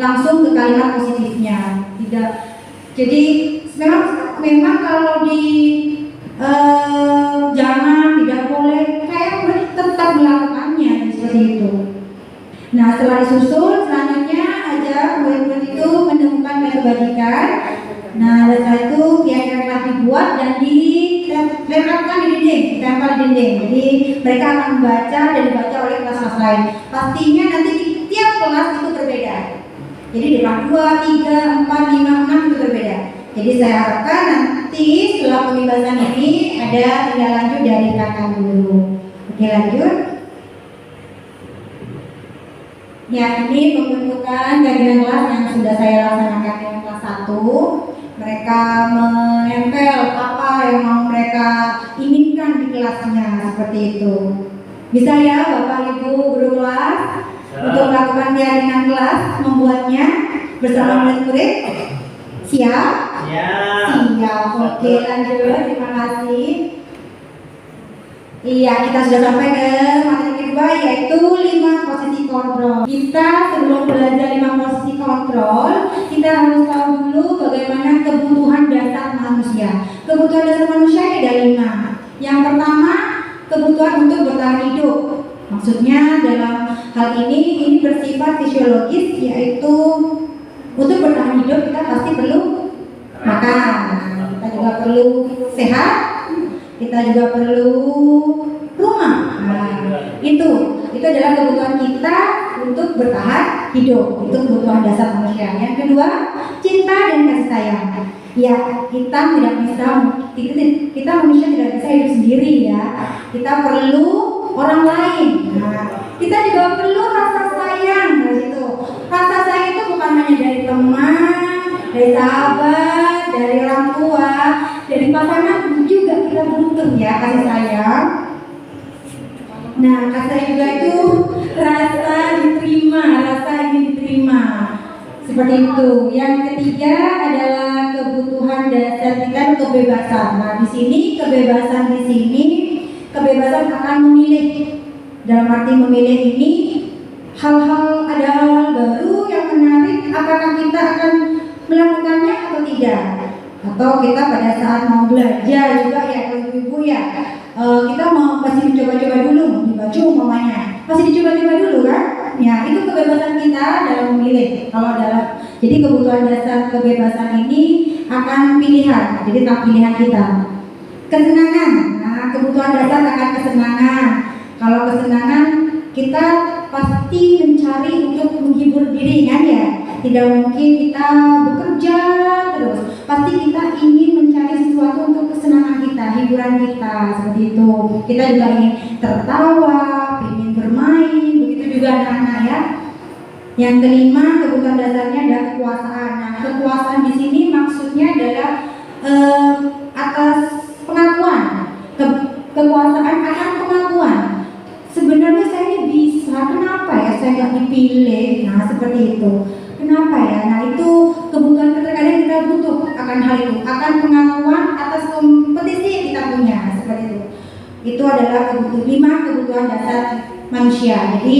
langsung ke kalimat positifnya, tidak. Jadi memang kalau di jangan, tidak boleh, kayak murid tetap melakukannya seperti itu. Nah setelah disusun, selanjutnya aja murid-murid itu menemukan kebajikan. Nah setelah itu keyakinan kelas dibuat dan diletakkan di dinding, ditempel di dinding. Jadi mereka akan membaca dan dibaca oleh kelas-kelas lain. Pastinya nanti di tiap kelas itu berbeda. Jadi di kelas 2, 3, 4, 5, 6 itu berbeda. Jadi saya harapkan nanti setelah pembebasan ini ada tindak lanjut dari kakak guru. Oke lanjut. Ya ini pembentukan keyakinan kelas yang sudah saya laksanakan yang kelas 1. Mereka menempel apa yang mau mereka inginkan di kelasnya seperti itu. Bisa ya Bapak Ibu guru kelas untuk melakukan keyakinan kelas, membuatnya bersama murid-murid. Siap? Siap. Oke lanjut, terima kasih. Iya, kita sudah sampai ke materi kedua, yaitu 5 posisi kontrol. Kita sebelum belajar 5 posisi kontrol, kita harus tahu dulu bagaimana kebutuhan dasar manusia. Kebutuhan dasar manusia ada 5. Yang pertama, kebutuhan untuk bertahan hidup. Maksudnya dalam hal ini bersifat fisiologis, yaitu untuk bertahan hidup kita pasti perlu makan. Kita juga perlu sehat. Kita juga perlu rumah. Nah, itu adalah kebutuhan kita untuk bertahan hidup. Itu kebutuhan dasar manusia. Yang kedua, cinta dan kasih sayang. Ya, kita manusia tidak bisa hidup sendiri ya. Kita perlu orang lain. Nah, kita juga perlu rasa sayang dari situ. Rasa sayang itu bukan hanya dari teman, dari sahabat, dari orang tua, dari pasangan juga kita butuh ya kasih sayang. Nah, kasih sayang juga itu rasa diterima, rasa ingin diterima. Seperti itu. Yang ketiga adalah kebutuhan dasar kita kebebasan. Nah, di sini kebebasan akan memilih. Dalam arti memilih ini ada hal-hal baru yang menarik, apakah kita akan melakukannya atau tidak? Atau kita pada saat mau belajar juga ya ibu-ibu ya, kita mau masih mencoba-coba dulu di baju umpamanya, Masih dicoba-coba dulu kan? Ya, itu kebebasan kita dalam memilih. Kalau dalam, jadi kebutuhan dasar kebebasan ini akan pilihan. Jadi tak pilihan kita. Kesenangan. Nah, kebutuhan dasar akan kesenangan. Kalau kesenangan kita pasti mencari untuk menghibur diri kan ya. Tidak mungkin kita bekerja terus. Pasti kita ingin mencari sesuatu untuk kesenangan kita, hiburan kita, seperti itu. Kita juga ingin tertawa, ingin bermain, begitu juga anak-anak ya. Yang kelima, kebutuhan dasarnya adalah kekuasaan. Nah, kekuasaan di sini maksudnya adalah atas pengakuan, kekuasaan akan pengakuan. Sebenarnya saya ini bisa, kenapa ya saya nggak dipilih? Nah, seperti itu. Kenapa ya? Nah, itu kebutuhan terkadang kita butuh akan hal itu, akan pengakuan atas kompetisi yang kita punya, seperti itu. Itu adalah kebutuhan dasar manusia. Jadi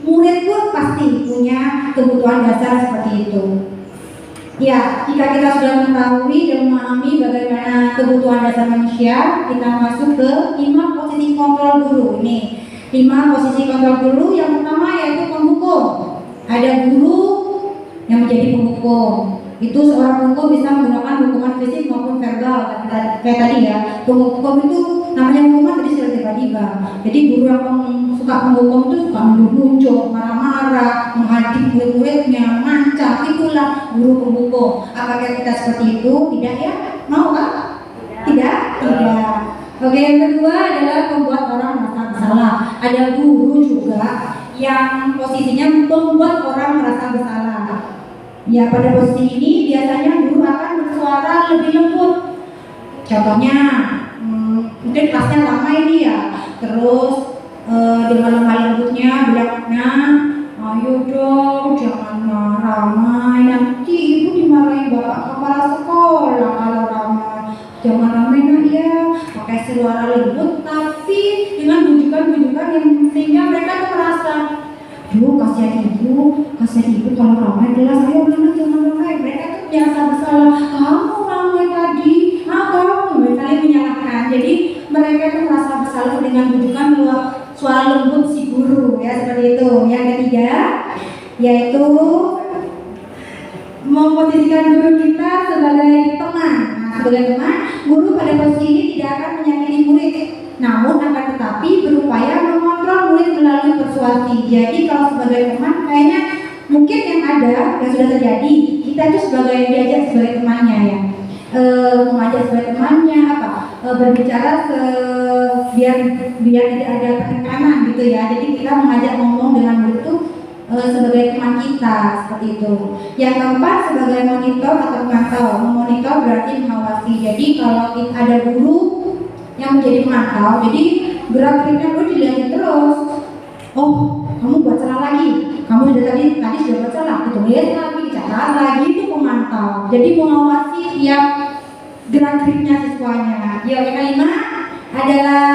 murid pun pasti punya kebutuhan dasar seperti itu. Ya, jika kita sudah mengetahui dan memahami bagaimana kebutuhan dasar manusia, kita masuk ke 5 posisi kontrol guru. Ini 5 posisi kontrol guru. Yang pertama yaitu penghukum. Ada guru yang menjadi penghukum. Itu seorang penghukum bisa menggunakan hukuman fisik maupun verbal kayak tadi ya. Penghukum itu namanya hukuman tadi sudah tiba-tiba. Jadi guru yang suka menghukum itu suka menuntut, marah-marah, menghadik murid-muridnya, mancam. Itulah guru penghukum. Apakah kita seperti itu? Tidak ya? Mau kan? Tidak? Tidak. Oke, yang kedua adalah membuat orang merasa bersalah. Ada guru juga yang posisinya membuat orang merasa bersalah. Ya, pada posisi ini biasanya guru akan bersuara lebih lembut. Contohnya, mungkin kelasnya lama ini ya, terus dengan lemah lembutnya bilang, nah, ayo dong, jangan ramai, nanti ibu dimarahin bapak kepala sekolah kalau ramai. Jangan ramai nak ya, pakai suara lembut tapi dengan bujukan-bujukan yang sehingga mereka tuh merasa, duh kasihan ibu kalau ramai kelas saya benar jangan ramai. Mereka tuh biasa bersalah, kamu ramai tadi, kamu saling menyalahkan. Jadi mereka tuh merasa bersalah dengan bujukan suara lembut si guru ya, seperti itu. Yang ketiga yaitu memposisikan guru kita sebagai teman. Nah, sebagai teman, guru pada posisi ini tidak akan menyakiti murid, namun akan tetapi berupaya mengontrol murid melalui persuasi. Jadi kalau sebagai teman, kayaknya mungkin yang sudah terjadi, kita itu diajak sebagai temannya ya, mengajak sebagai temannya berbicara biar tidak ada penekanan gitu ya. Jadi kita mengajak ngomong dengan murid itu sebagai teman kita, seperti itu. Yang keempat, sebagai monitor atau pemantau. Memonitor berarti mengawasi. Jadi kalau ada guru yang menjadi pemantau, jadi gerak-geriknya guru dilihat terus. Oh, kamu buat salah lagi. Kamu tadi sudah buat salah. Ditulis lagi, dicatat lagi, itu pemantau. Jadi mengawasi tiap gerak-geriknya siswanya. Yang kelima adalah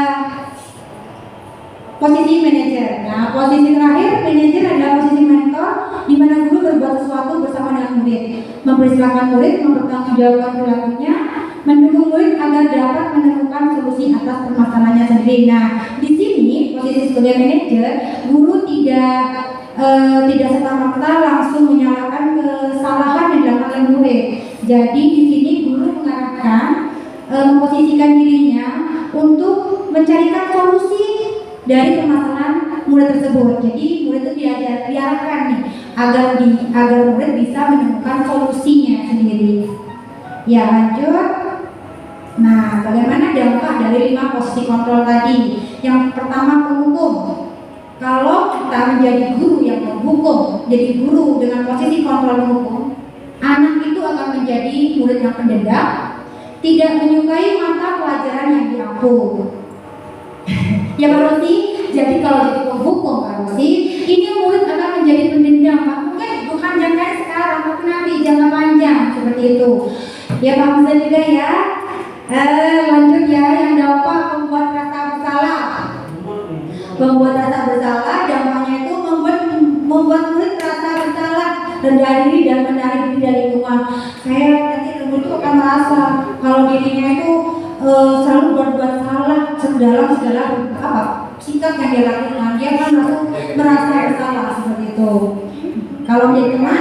posisi manajer. Nah, posisi terakhir manajer adalah posisi mentor, di mana guru berbuat sesuatu bersama dengan murid, mempersilahkan murid mempertanggungjawabkan perilakunya, mendukung murid agar dapat menemukan solusi atas permasalahannya sendiri. Nah, di sini posisi sebagai manajer, guru tidak serta-merta langsung menyalahkan kesalahan yang dilakukan oleh murid. Jadi di sini guru mengarahkan, memposisikan dirinya untuk mencarikan solusi dari permasalahan murid tersebut. Jadi murid itu diarahkan nih agar murid bisa menemukan solusinya sendiri. Ya, lanjut. Nah, bagaimana dampak dari 5 posisi kontrol tadi? Yang pertama, penghukum. Kalau kita menjadi guru yang menghukum, jadi guru dengan posisi kontrol menghukum, anak itu akan menjadi murid yang pendendam, tidak menyukai mata pelajaran yang diampu. Ya Pak Rosi, jadi kalau jadi penghukum Pak Rosi, ini murid akan menjadi pendendam. Mungkin bukan jangka sekarang, tapi nanti jangka panjang seperti itu. Ya Pak Hamzah juga ya. Lanjut ya, yang dampak membuat rasa bersalah. Membuat rasa bersalah, dampaknya itu membuat murid rasa bersalah, rendah diri dan menarik diri dari lingkungan. Saya nanti murid itu akan merasa kalau dirinya itu selalu berbuat salah dalam segala sikap yang dia lakukan. Dia akan merasa merasa bersalah seperti itu. Kalau menjadi teman,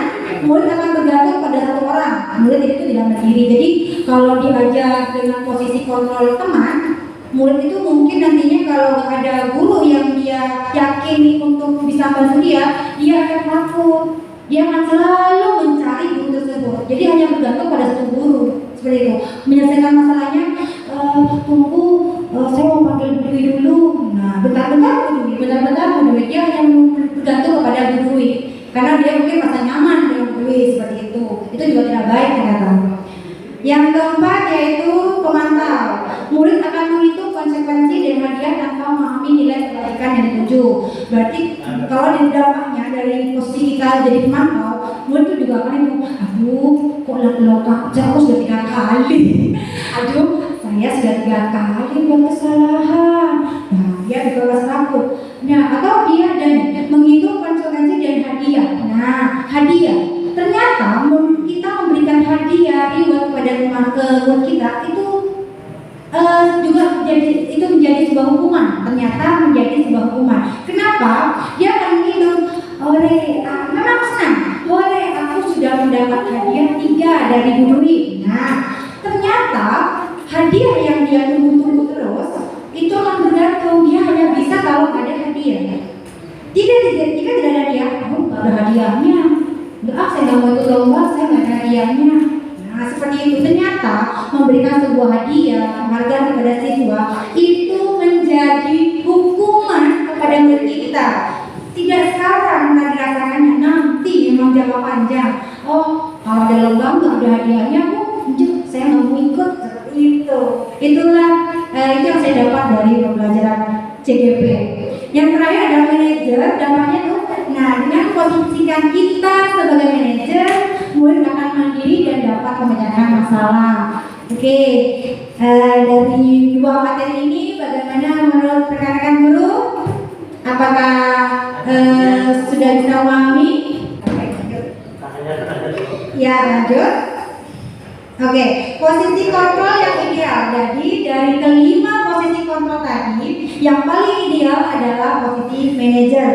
murid akan bergantung pada satu orang. Murid itu tidak mandiri. Jadi kalau diajak dengan posisi kontrol teman, murid itu mungkin nantinya kalau ada guru yang dia yakini untuk bisa bantu dia akan takut. Dia akan selalu mencari guru tersebut. Jadi hanya bergantung pada satu guru. Seperti itu. Menyelesaikan masalahnya, tunggu, saya mau panggil Bu Dwi dulu. Nah, bentar-bentar Bu Dwi. Dia hanya bergantung kepada Bu Dwi. Karena dia mungkin merasa nyaman dengan Bu Dwi seperti itu. Itu juga tidak baik ternyata. Yang keempat yaitu pemantau. Murid akan menghitung konsekuensi dan hadiah tanpa memahami nilai kebaikan yang dituju. Berarti kalau di dampaknya dari posisi kita jadi pemantau, murid itu juga akan itu, aduh, kok lokak, aku sudah 3 kali. Aduh, saya sudah 3 kali buat kesalahan. Nah, dia juga merasa takut. Nah, atau dia dan menghitung konsekuensi dan hadiah. Nah, hadiah. Ternyata kita memberikan hadiah reward kepada teman ke murid kita itu juga menjadi sebuah hukuman. Ternyata menjadi sebuah hukuman. Kenapa? Dia akan menghitung, memang senang. Aku sudah mendapat hadiah 3 dari Bu Dwi. Nah, ternyata hadiah yang dia tunggu-tunggu terus itu akan bergantung. Dia hanya bisa kalau ada hadiah. Jika tidak ada hadiah, nggak ada hadiahnya. Saya nggak mau ikut lomba, saya nggak ada hadiahnya. Nah, seperti itu. Ternyata memberikan sebuah hadiah, penghargaan kepada siswa itu menjadi hukuman kepada murid kita. Tidak sekarang nanti dirasakannya, nanti memang jangka panjang. Oh, kalau ada lomba nggak ada hadiahnya, saya nggak mau ikut. Seperti itu. Itulah itu yang saya dapat dari pembelajaran CGP. Yang terakhir adalah manajer. Dampaknya tuh, nah dengan posisikan kita sebagai manajer, murid akan mandiri dan dapat memecahkan masalah. Oke, dari 2 materi ini bagaimana menurut rekan-rekan guru? Apakah sudah bisa memahami? Ya, lanjut. Oke, posisi kontrol yang ideal. Jadi dari kelima posisi kontrol tadi, yang paling ideal adalah posisi manajer.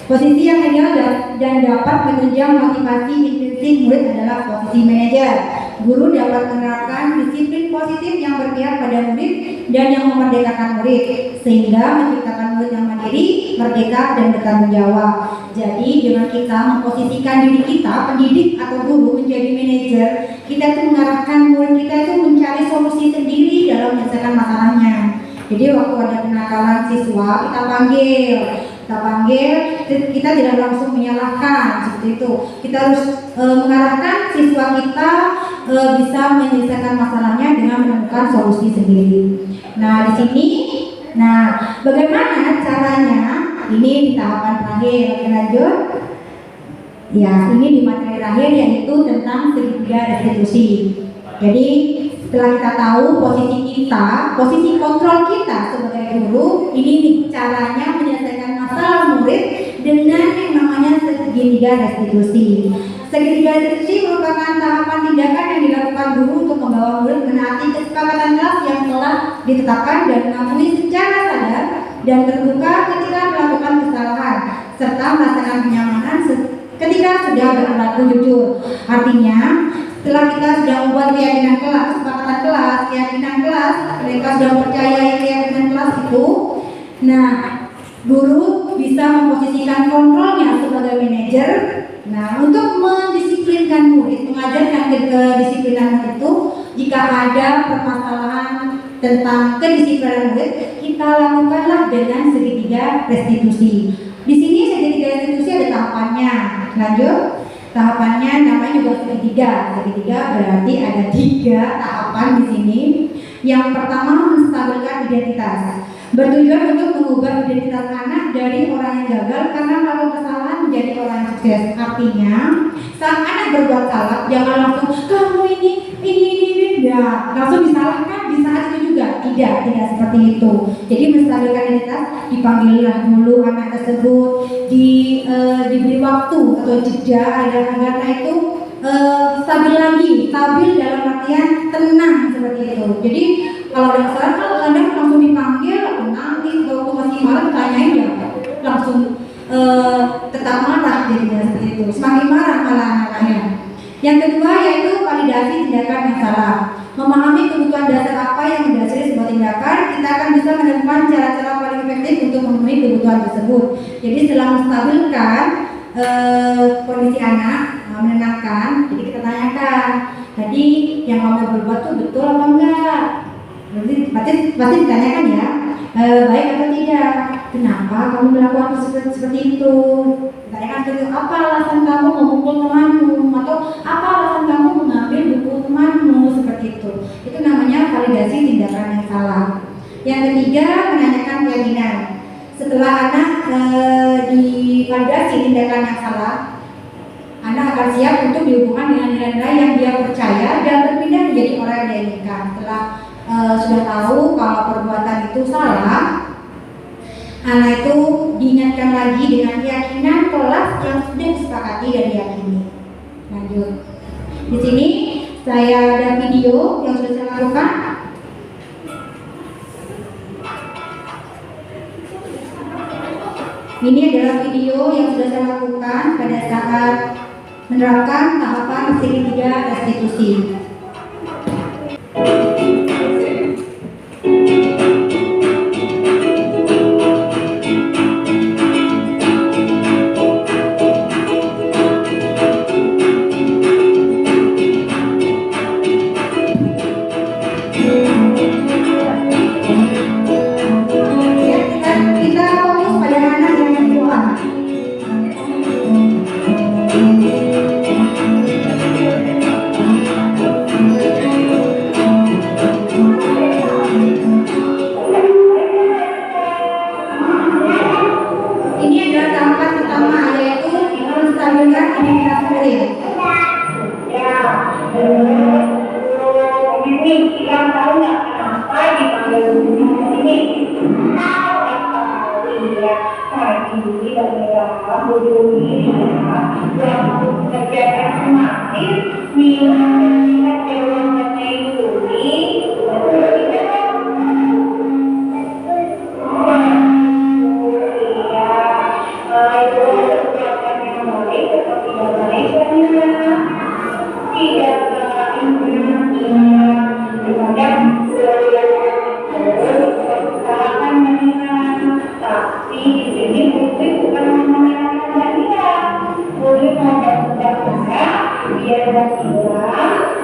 Posisi yang ideal dan dapat menunjang motivasi intrinsik murid adalah posisi manajer. Guru dapat menerapkan disiplin positif yang berpihak pada murid dan yang memerdekakan murid, sehingga menciptakan murid yang mandiri, merdeka, dan bertanggung jawab. Jadi dengan kita memposisikan diri kita, pendidik atau guru menjadi manajer, kita itu mengarahkan murid kita itu mencari solusi sendiri dalam menyelesaikan masalahnya. Jadi waktu ada kenakalan siswa, kita panggil, kita tidak langsung menyalahkan seperti itu. Kita harus mengarahkan siswa kita bisa menyelesaikan masalahnya dengan menemukan solusi sendiri. Nah, di sini, bagaimana caranya? Ini di tahapan terakhir. Lanjut. Ya, ini di materi terakhir yaitu tentang segitiga restitusi. Jadi setelah kita tahu posisi kontrol kita sebagai guru, ini caranya menyelesaikan masalah murid dengan yang namanya segitiga restitusi. Segitiga restitusi merupakan tahapan tindakan yang dilakukan guru untuk membawa murid menaati kesepakatan kelas yang telah ditetapkan dan mengakui secara sadar dan terbuka ketika melakukan kesalahan, serta merasakan kenyamanan ketika sudah berperilaku jujur. Artinya, setelah kita sudah membuat keyakinan kelas, kesepakatan kelas, keyakinan kelas, mereka sudah mempercayai keyakinan kelas itu. Nah, guru bisa memposisikan kontrolnya sebagai manajer. Nah, untuk mendisiplinkan murid, mengajarkan kedisiplinan murid itu, jika ada permasalahan tentang kedisiplinan murid, kita lakukanlah dengan segitiga restitusi. Di sini segitiga restitusi ada tahapannya. Lanjut. Tahapannya namanya juga segitiga. Segitiga berarti ada 3 tahapan di sini. Yang pertama, menstabilkan identitas. Bertujuan untuk mengubah identitas anak dari orang yang gagal karena melakukan kesalahan menjadi orang yang sukses. Artinya, saat anak berbuat salah, jangan langsung kamu ini, ya langsung disalahkan di saat itu juga. Tidak seperti itu. Jadi menstabilkan identitas, dipanggillah dulu anak tersebut, diberi waktu atau jeda agar itu stabil dalam artian tenang seperti itu. Jadi kalau ada kesalahan, kadang langsung dipanggil, nangis, waktu masih malam tanyain ya langsung tetap marah jadinya seperti itu, semakin marah malah anak-anaknya. Yang kedua yaitu validasi tindakan yang salah. Memahami kebutuhan dasar apa yang mendasari sebuah tindakan, kita akan bisa menemukan cara-cara paling efektif untuk memenuhi kebutuhan tersebut. Jadi setelah menstabilkan kondisi anak, menenangkan, jadi kita tanyakan, tadi yang kamu berbuat tuh betul apa enggak? Pasti ditanyakan ya, baik atau tidak? Kenapa kamu melakukan seperti itu? Ditanyakan seperti itu, apa alasan kamu memukul temanmu? Atau apa alasan kamu mengambil buku temanmu? Seperti itu. Itu namanya validasi tindakan yang salah. Yang ketiga, menanyakan keyakinan. Setelah anak divalidasi tindakan yang salah, anak akan siap untuk dihubungkan dengan nilai-nilai yang dia percaya dan berpindah menjadi orang yang dia inginkan. Setelah sudah tahu kalau perbuatan itu salah, anak itu diingatkan lagi dengan keyakinan kelas yang sudah disepakati dan diyakini. Lanjut. Di sini saya ada video yang sudah saya lakukan. Ini adalah video yang sudah saya lakukan pada saat menerapkan tahapan segitiga restitusi. Kita fokus pada anak yang kedua. Ini adalah tahapan pertama, yaitu menstabilkan identitas murid. Ini kita tahu nggak kenapa dipanggil ini? Iya, tadi adalah hubungi waktu kegiatan semakin minat kewangannya itu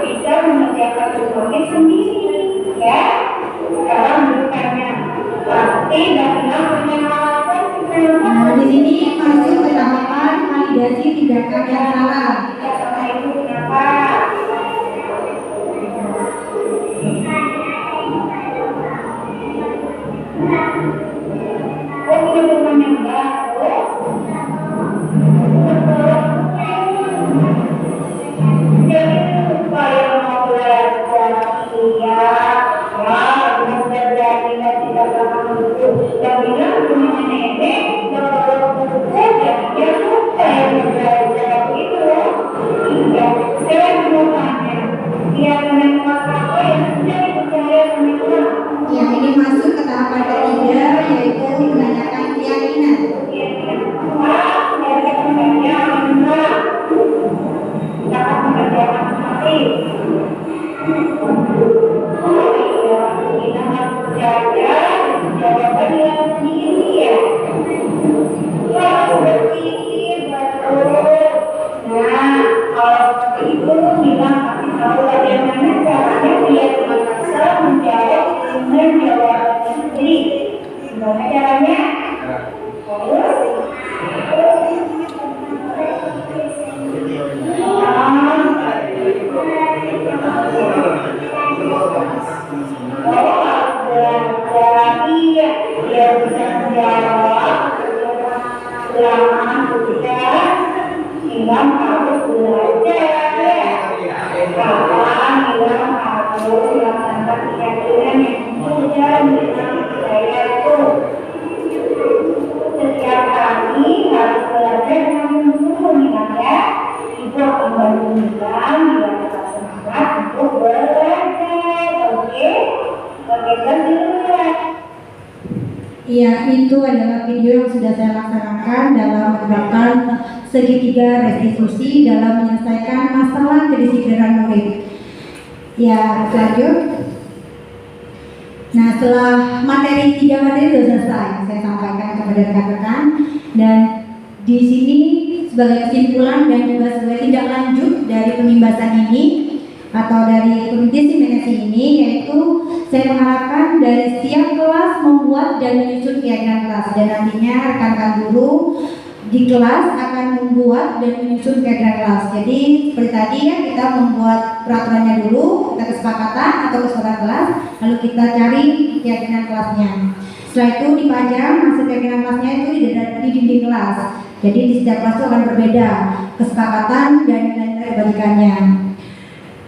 bisa mengerjakan semuanya sendiri, ya. Sekarang bertanya, pasti dan Nah, di sini masuk ke tahapan validasi tindakan yang salah. karena itu kenapa? Oh, teman-teman yang baru. Jadi supaya mau belajar iya, harus belajar tidak paham itu. Dan bilang punya nenek kalau buku jadinya supaya belajar itu. Iya, saya mau tanya, dia nenek apa yang sudah dipercaya sama Tuhan? Yang ini masuk ke tahapan ketiga, yaitu menanyakan keyakinan. Dapat mengerjakan seperti kita harus belajar jawabannya sendiri ya. Kita harus berpikir betul. Nah, kalau seperti itu kita pasti tahu bagaimana caranya biar bisa menjawab dengan jawabannya sendiri. Gimana caranya? Dia bisa menjawab selama kita Imam harus belajar. Kapan Imam harus melaksanakan keyakinan yang sudah mengenal saya itu. Setiap hari harus belajar dengan sungguh Imam ya. Itu akan membantu Imam biar tetap semangat untuk belajar. Oke, bagaimana dilihat. Ya, itu adalah video yang sudah saya laksanakan dalam menerapkan segitiga restitusi dalam menyelesaikan masalah kedisiplinan murid. Ya, lanjut. Nah, setelah materi 3 materi sudah selesai, saya sampaikan kepada rekan-rekan, dan di sini sebagai kesimpulan dan juga sebagai tindak lanjut dari penimbasan ini atau dari diseminasi ini, yaitu saya mengharapkan dari setiap kelas membuat dan menyusun keyakinan kelas, dan nantinya rekan-rekan guru di kelas akan membuat dan menyusun keyakinan kelas. Jadi seperti tadi ya, kita membuat peraturannya dulu, kita kesepakatan atau kesepakatan kelas, lalu kita cari keyakinan kelasnya. Setelah itu dipajang hasil keyakinan kelasnya itu di dinding kelas. Jadi di setiap kelas itu akan berbeda kesepakatan dan nilai-nilai kebalikannya.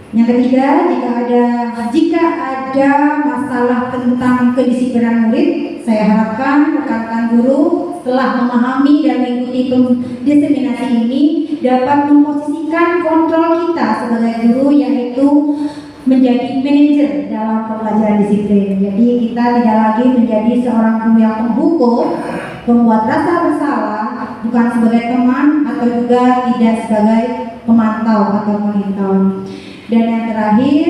Yang ketiga, jika ada masalah tentang kedisiplinan murid, saya harapkan rekan-rekan guru setelah memahami dan mengikuti diseminasi ini dapat memposisikan kontrol kita sebagai guru, yaitu menjadi manajer dalam pembelajaran disiplin. Jadi kita tidak lagi menjadi seorang guru yang penghukum, membuat rasa bersalah, bukan sebagai teman atau juga tidak sebagai pemantau atau monitor. Dan yang terakhir,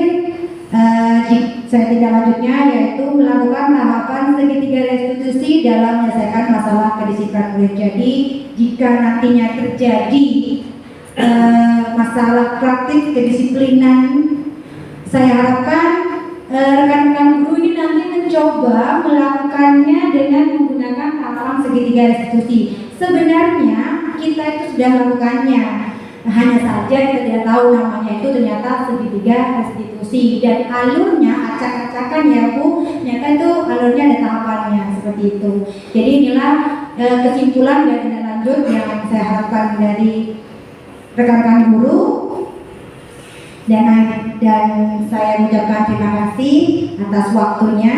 saya tidak lanjutnya, yaitu melakukan tahapan segitiga restitusi dalam menyelesaikan masalah kedisiplinan murid. Jadi jika nantinya terjadi masalah praktik kedisiplinan, saya harapkan rekan-rekan guru ini nanti mencoba melakukannya dengan menggunakan tahapan segitiga restitusi. Sebenarnya kita itu sudah melakukannya, hanya saja kita tidak tahu namanya itu ternyata segitiga restitusi, dan alurnya acak-acakan ya Bu, ternyata itu alurnya ada tahapannya seperti itu. Jadi inilah kesimpulan dan tindak lanjut yang saya harapkan dari rekan-rekan guru, dan saya ucapkan terima kasih atas waktunya.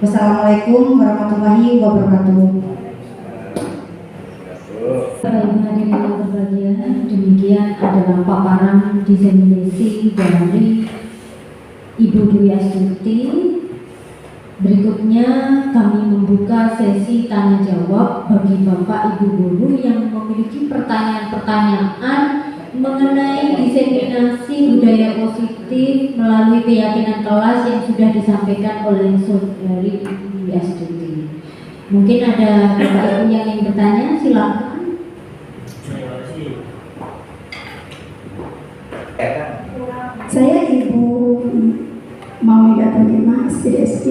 Wassalamualaikum warahmatullahi wabarakatuh. Baik, hadirin yang berbahagia, demikian adalah paparan diseminasi dari Ibu Dwi Astuti. Berikutnya kami membuka sesi tanya jawab bagi Bapak Ibu guru yang memiliki pertanyaan-pertanyaan mengenai diseminasi budaya positif melalui keyakinan kelas yang sudah disampaikan oleh Saudari Ibu Dwi Astuti. Mungkin ada Bapak Ibu yang ingin bertanya, silakan. Saya Ibu Maulidah Tolima, SD,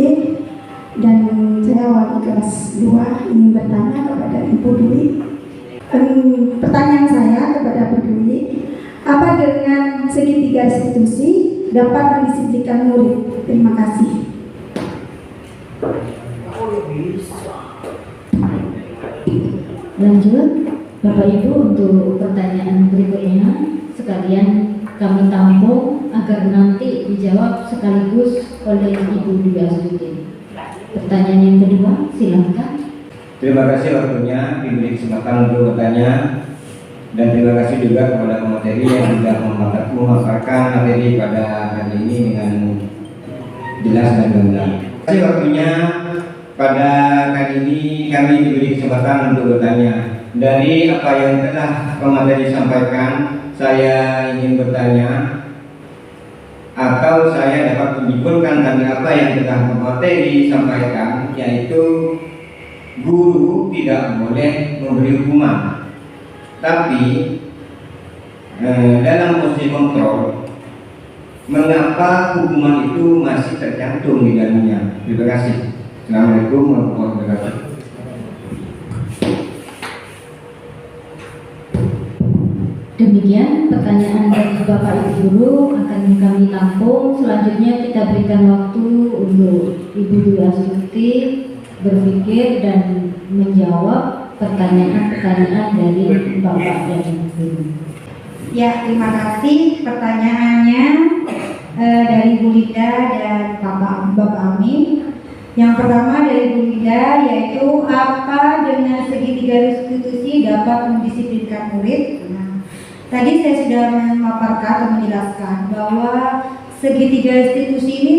dan saya wali kelas 2, ingin bertanya kepada Ibu Dwi. Pertanyaan saya kepada Bu Dwi, apa dengan segitiga restitusi dapat mendisiplinkan murid? Terima kasih. Lanjut, Bapak Ibu, untuk pertanyaan berikutnya sekalian kami tampung agar nanti dijawab sekaligus oleh Ibu Dwi Astuti. Pertanyaan yang kedua, silakan. Terima kasih waktunya diberi kesempatan untuk bertanya, dan terima kasih juga kepada pemateri yang sudah memaparkan materi pada hari ini dengan jelas dan gamblang. Terima kasih waktunya. Pada kali ini kami diberi kesempatan untuk bertanya. Dari apa yang telah pemateri sampaikan, saya ingin bertanya, atau saya dapat menyimpulkan dari apa yang telah pemateri sampaikan, yaitu guru tidak boleh memberi hukuman, tapi dalam posisi kontrol, mengapa hukuman itu masih tercantum di dalamnya? Terima kasih. Assalamualaikum warahmatullahi wabarakatuh. Demikian pertanyaan dari Bapak Ibu guru akan kami tampung. Selanjutnya kita berikan waktu untuk Ibu Dwi Astuti berpikir dan menjawab pertanyaan-pertanyaan dari Bapak dan Ibu. Ya, terima kasih pertanyaannya dari Bu Linda dan Bapak Amin. Yang pertama dari Bu Linda, yaitu apa dengan segitiga restitusi dapat mendisiplinkan murid? Nah, tadi saya sudah memaparkan atau menjelaskan bahwa segitiga restitusi ini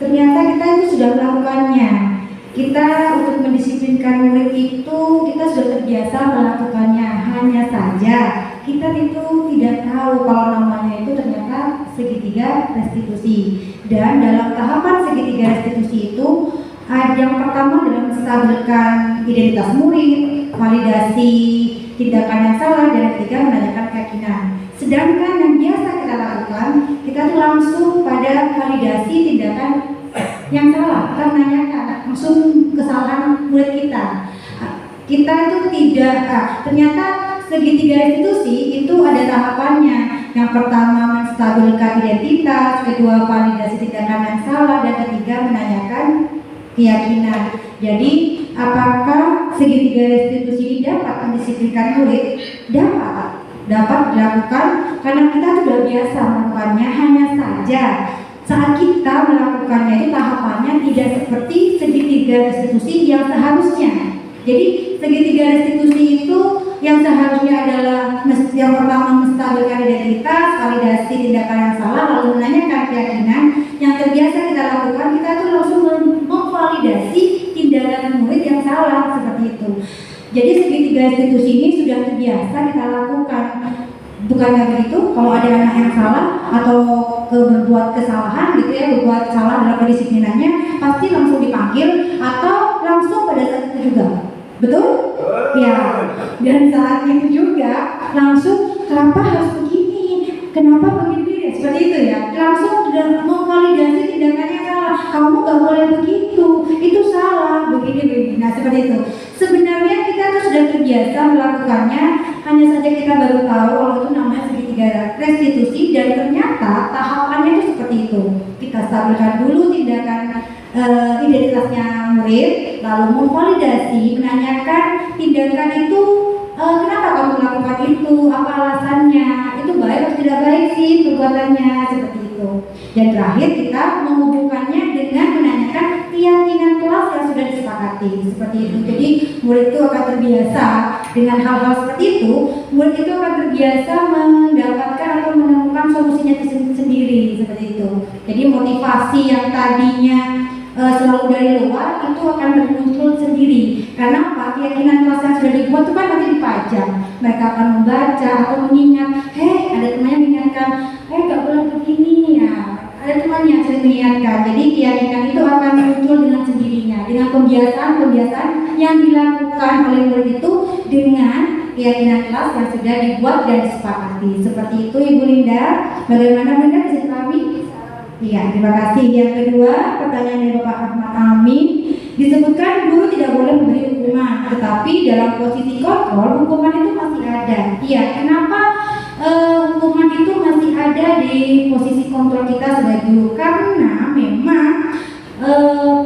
ternyata kita itu sudah melakukannya. kita untuk mendisiplinkan murid itu kita sudah terbiasa melakukannya, hanya saja kita itu tidak tahu kalau namanya itu ternyata segitiga restitusi. Dan dalam tahapan segitiga restitusi itu yang pertama adalah menstabilkan identitas murid, validasi tindakan yang salah, dan yang ketiga menanyakan keyakinan. Sedangkan yang biasa kita lakukan, kita tuh langsung pada validasi tindakan yang salah, kita menanyakan langsung kesalahan murid kita. Kita itu tidak, ternyata segitiga restitusi itu ada tahapannya. Yang pertama menstabilkan identitas, kedua validasi tindakan yang salah, dan ketiga menanyakan keyakinan. Jadi apakah segitiga restitusi ini dapat mendisiplinkan murid? Dapat dilakukan karena kita sudah biasa melakukannya, hanya saja saat kita melakukannya itu tahapannya tidak seperti segitiga restitusi yang seharusnya. Jadi segitiga restitusi itu yang seharusnya adalah yang pertama menstabilkan identitas, validasi tindakan yang salah, lalu menanyakan keyakinan. Yang terbiasa kita lakukan, kita tuh langsung memvalidasi tindakan murid yang salah, seperti itu. Jadi segitiga restitusi ini sudah terbiasa kita lakukan. Bukannya begitu, kalau ada anak yang salah atau berbuat kesalahan gitu ya, berbuat salah dalam pendisiplinannya, pasti langsung dipanggil atau langsung pada saat itu juga. Betul? Ya. Dan saat itu juga langsung, kenapa harus begini? Kenapa begini? Seperti itu ya. Langsung sudah memvalidasi tindakannya salah. Kamu gak boleh begitu. Itu salah. Begini. Nah seperti itu. Sebenarnya kita tuh sudah terbiasa melakukannya. Hanya saja kita baru tahu kalau itu namanya segitiga restitusi, dan ternyata tahapannya itu seperti itu. Kita stabilkan dulu tindakan identitasnya murid, lalu memvalidasi, menanyakan tindakan itu kenapa kamu melakukan itu, apa alasannya, itu baik atau tidak baik sih perbuatannya, seperti itu. Dan terakhir kita menghubungkannya dengan menanyakan keyakinan kelas yang sudah disepakati, seperti itu. Jadi murid itu akan terbiasa dengan hal-hal seperti itu. Murid itu akan terbiasa mendapatkan atau menemukan solusinya sendiri, seperti itu. Jadi motivasi yang tadinya selalu dari luar itu akan muncul sendiri. Karena apa? Keyakinan kelas yang sudah dibuat itu kan nanti dipajang. Mereka akan membaca atau mengingat. Ada temannya mengingatkan, gak boleh begini ya. Ada temannya yang sering mengingatkan. Jadi keyakinan itu akan muncul dengan sendirinya, dengan pembiasaan yang dilakukan oleh murid itu dengan keyakinan kelas yang sudah dibuat dan disepakati. Seperti itu Ibu Linda. Bagaimana Bunda, bisa dipahami? Iya, terima kasih. Yang kedua, pertanyaan dari Bapak Ahmad Amin. Disebutkan guru tidak boleh memberi hukuman, tetapi dalam posisi kontrol hukuman itu masih ada. Iya, kenapa hukuman itu masih ada di posisi kontrol kita sebagai guru? Karena memang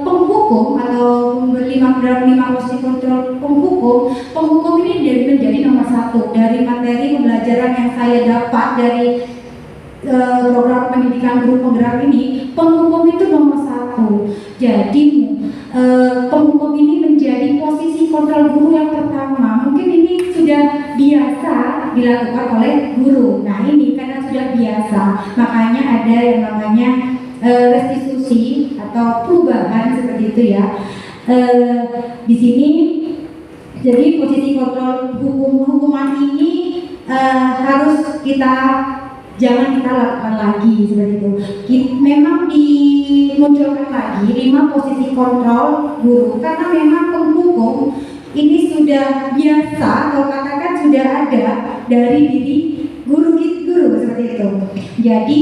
penghukum atau dalam 5 posisi kontrol penghukum ini menjadi nomor 1 dari materi pembelajaran yang saya dapat dari program pendidikan guru penggerak ini. Penghukum itu nomor 1. Jadi penghukum ini menjadi posisi kontrol guru yang pertama. Mungkin ini sudah biasa dilakukan oleh guru. Nah ini karena sudah biasa, makanya ada yang namanya restitusi atau perubahan, seperti itu ya. Di sini jadi posisi kontrol hukuman ini harus jangan kita lakukan lagi, seperti itu. Memang dimunculkan lagi 5 posisi kontrol guru karena memang penghukum ini sudah biasa atau katakan sudah ada dari diri guru seperti itu. Jadi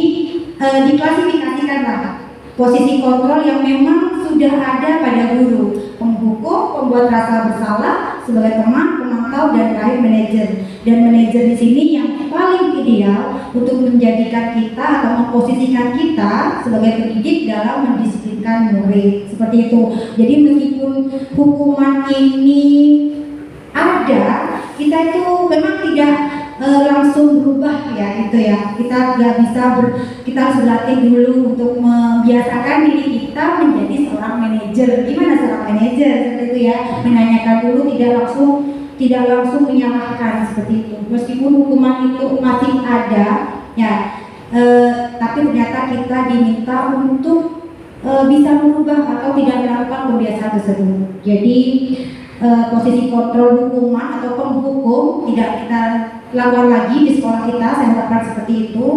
diklasifikasikanlah posisi kontrol yang memang sudah ada pada guru: penghukum, pembuat rasa bersalah, sebagai teman, pemantau, dan terakhir manajer. Dan manajer di sini yang paling ideal untuk menjadikan kita atau memposisikan kita sebagai pendidik dalam mendisiplinkan murid, seperti itu. Jadi meskipun hukuman ini ada, kita itu memang tidak langsung berubah ya, gitu ya. Kita nggak bisa kita harus berlatih dulu untuk membiasakan diri kita menjadi seorang manajer. Gimana seorang manajer, seperti itu ya, menanyakan dulu, tidak langsung menyalahkan, seperti itu. Meskipun hukuman itu masih ada ya, tapi ternyata kita diminta untuk bisa merubah atau tidak melakukan kebiasaan tersebut. Jadi posisi kontrol hukuman atau penghukum tidak kita lakukan lagi di sekolah kita. Saya harapkan seperti itu.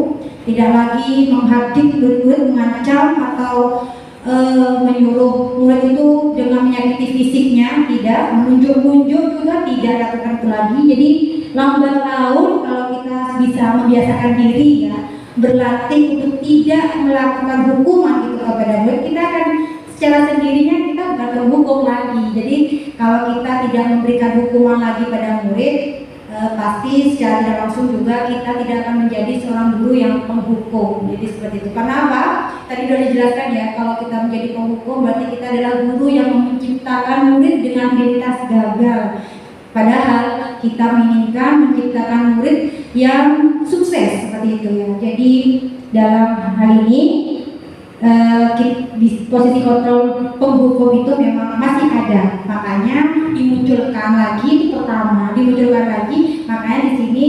Tidak lagi menghadik murid-murid, mengancam atau menyuruh murid itu dengan menyakiti fisiknya, tidak, menunjuk-nunjuk juga tidak lakukan itu lagi. Jadi lambat laun kalau kita bisa membiasakan diri ya, berlatih untuk tidak melakukan hukuman itu kepada murid, kita akan secara sendirinya kita bukan menghukum lagi. Jadi kalau kita tidak memberikan hukuman lagi pada murid, pasti secara tidak langsung juga kita tidak akan menjadi seorang guru yang penghukum. Jadi seperti itu. Karena apa? Tadi sudah dijelaskan ya, kalau kita menjadi penghukum berarti kita adalah guru yang menciptakan murid dengan identitas gagal. Padahal kita menginginkan menciptakan murid yang sukses seperti itu ya. Jadi dalam hal ini di posisi kontrol penghukum itu memang masih ada, makanya dimunculkan lagi. Pertama dimunculkan lagi, makanya di sini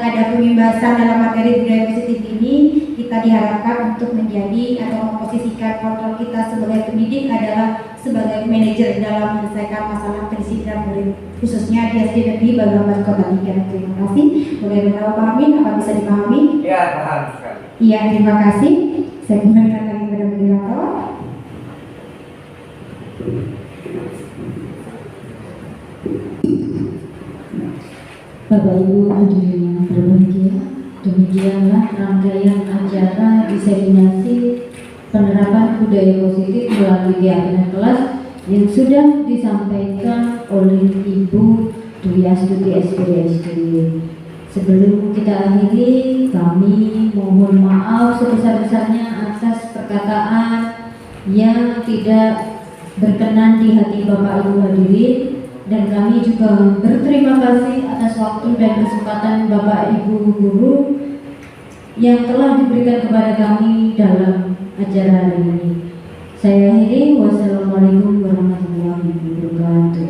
ada pembebasan dalam materi budaya positif ini. Kita diharapkan untuk menjadi atau memposisikan kontrol kita sebagai pendidik adalah sebagai manajer dalam menyelesaikan masalah kedisiplinan murid, khususnya di SD Negeri Bagamban Kota Nikel. Terima kasih. Bagaimana Pak Amin? Apa bisa dipahami? Ya, paham sekali. Iya, terima kasih. Saya kembalikan lagi kepada moderator. Bapak Ibu hadirin yang berbahagia, demikianlah rangkaian acara diseminasi penerapan budaya positif melalui keyakinan kelas yang sudah disampaikan oleh Ibu Dwi Astuti SPSD. Sebelum kita akhiri, kami mohon maaf sebesar-besarnya atas perkataan yang tidak berkenan di hati Bapak Ibu hadirin, dan kami juga berterima kasih atas waktu dan kesempatan Bapak Ibu guru yang telah diberikan kepada kami dalam acara hari ini. Saya akhiri. Wassalamualaikum warahmatullahi wabarakatuh.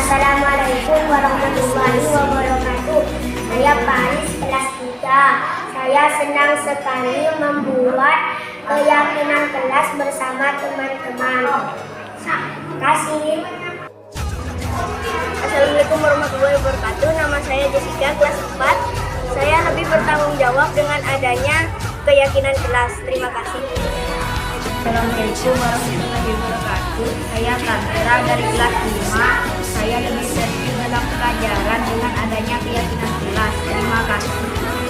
Assalamualaikum warahmatullahi wabarakatuh. Saya Paris kelas 3. Saya senang sekali membuat keyakinan kelas bersama teman-teman. Terima kasih. Assalamualaikum warahmatullahi wabarakatuh. Nama saya Jessica, kelas 4. Saya lebih bertanggung jawab dengan adanya keyakinan kelas. Terima kasih. Assalamualaikum warahmatullahi wabarakatuh. Saya Sandra dari kelas 5. Saya lebih serius dalam pelajaran dengan adanya keyakinan kelas. Terima kasih.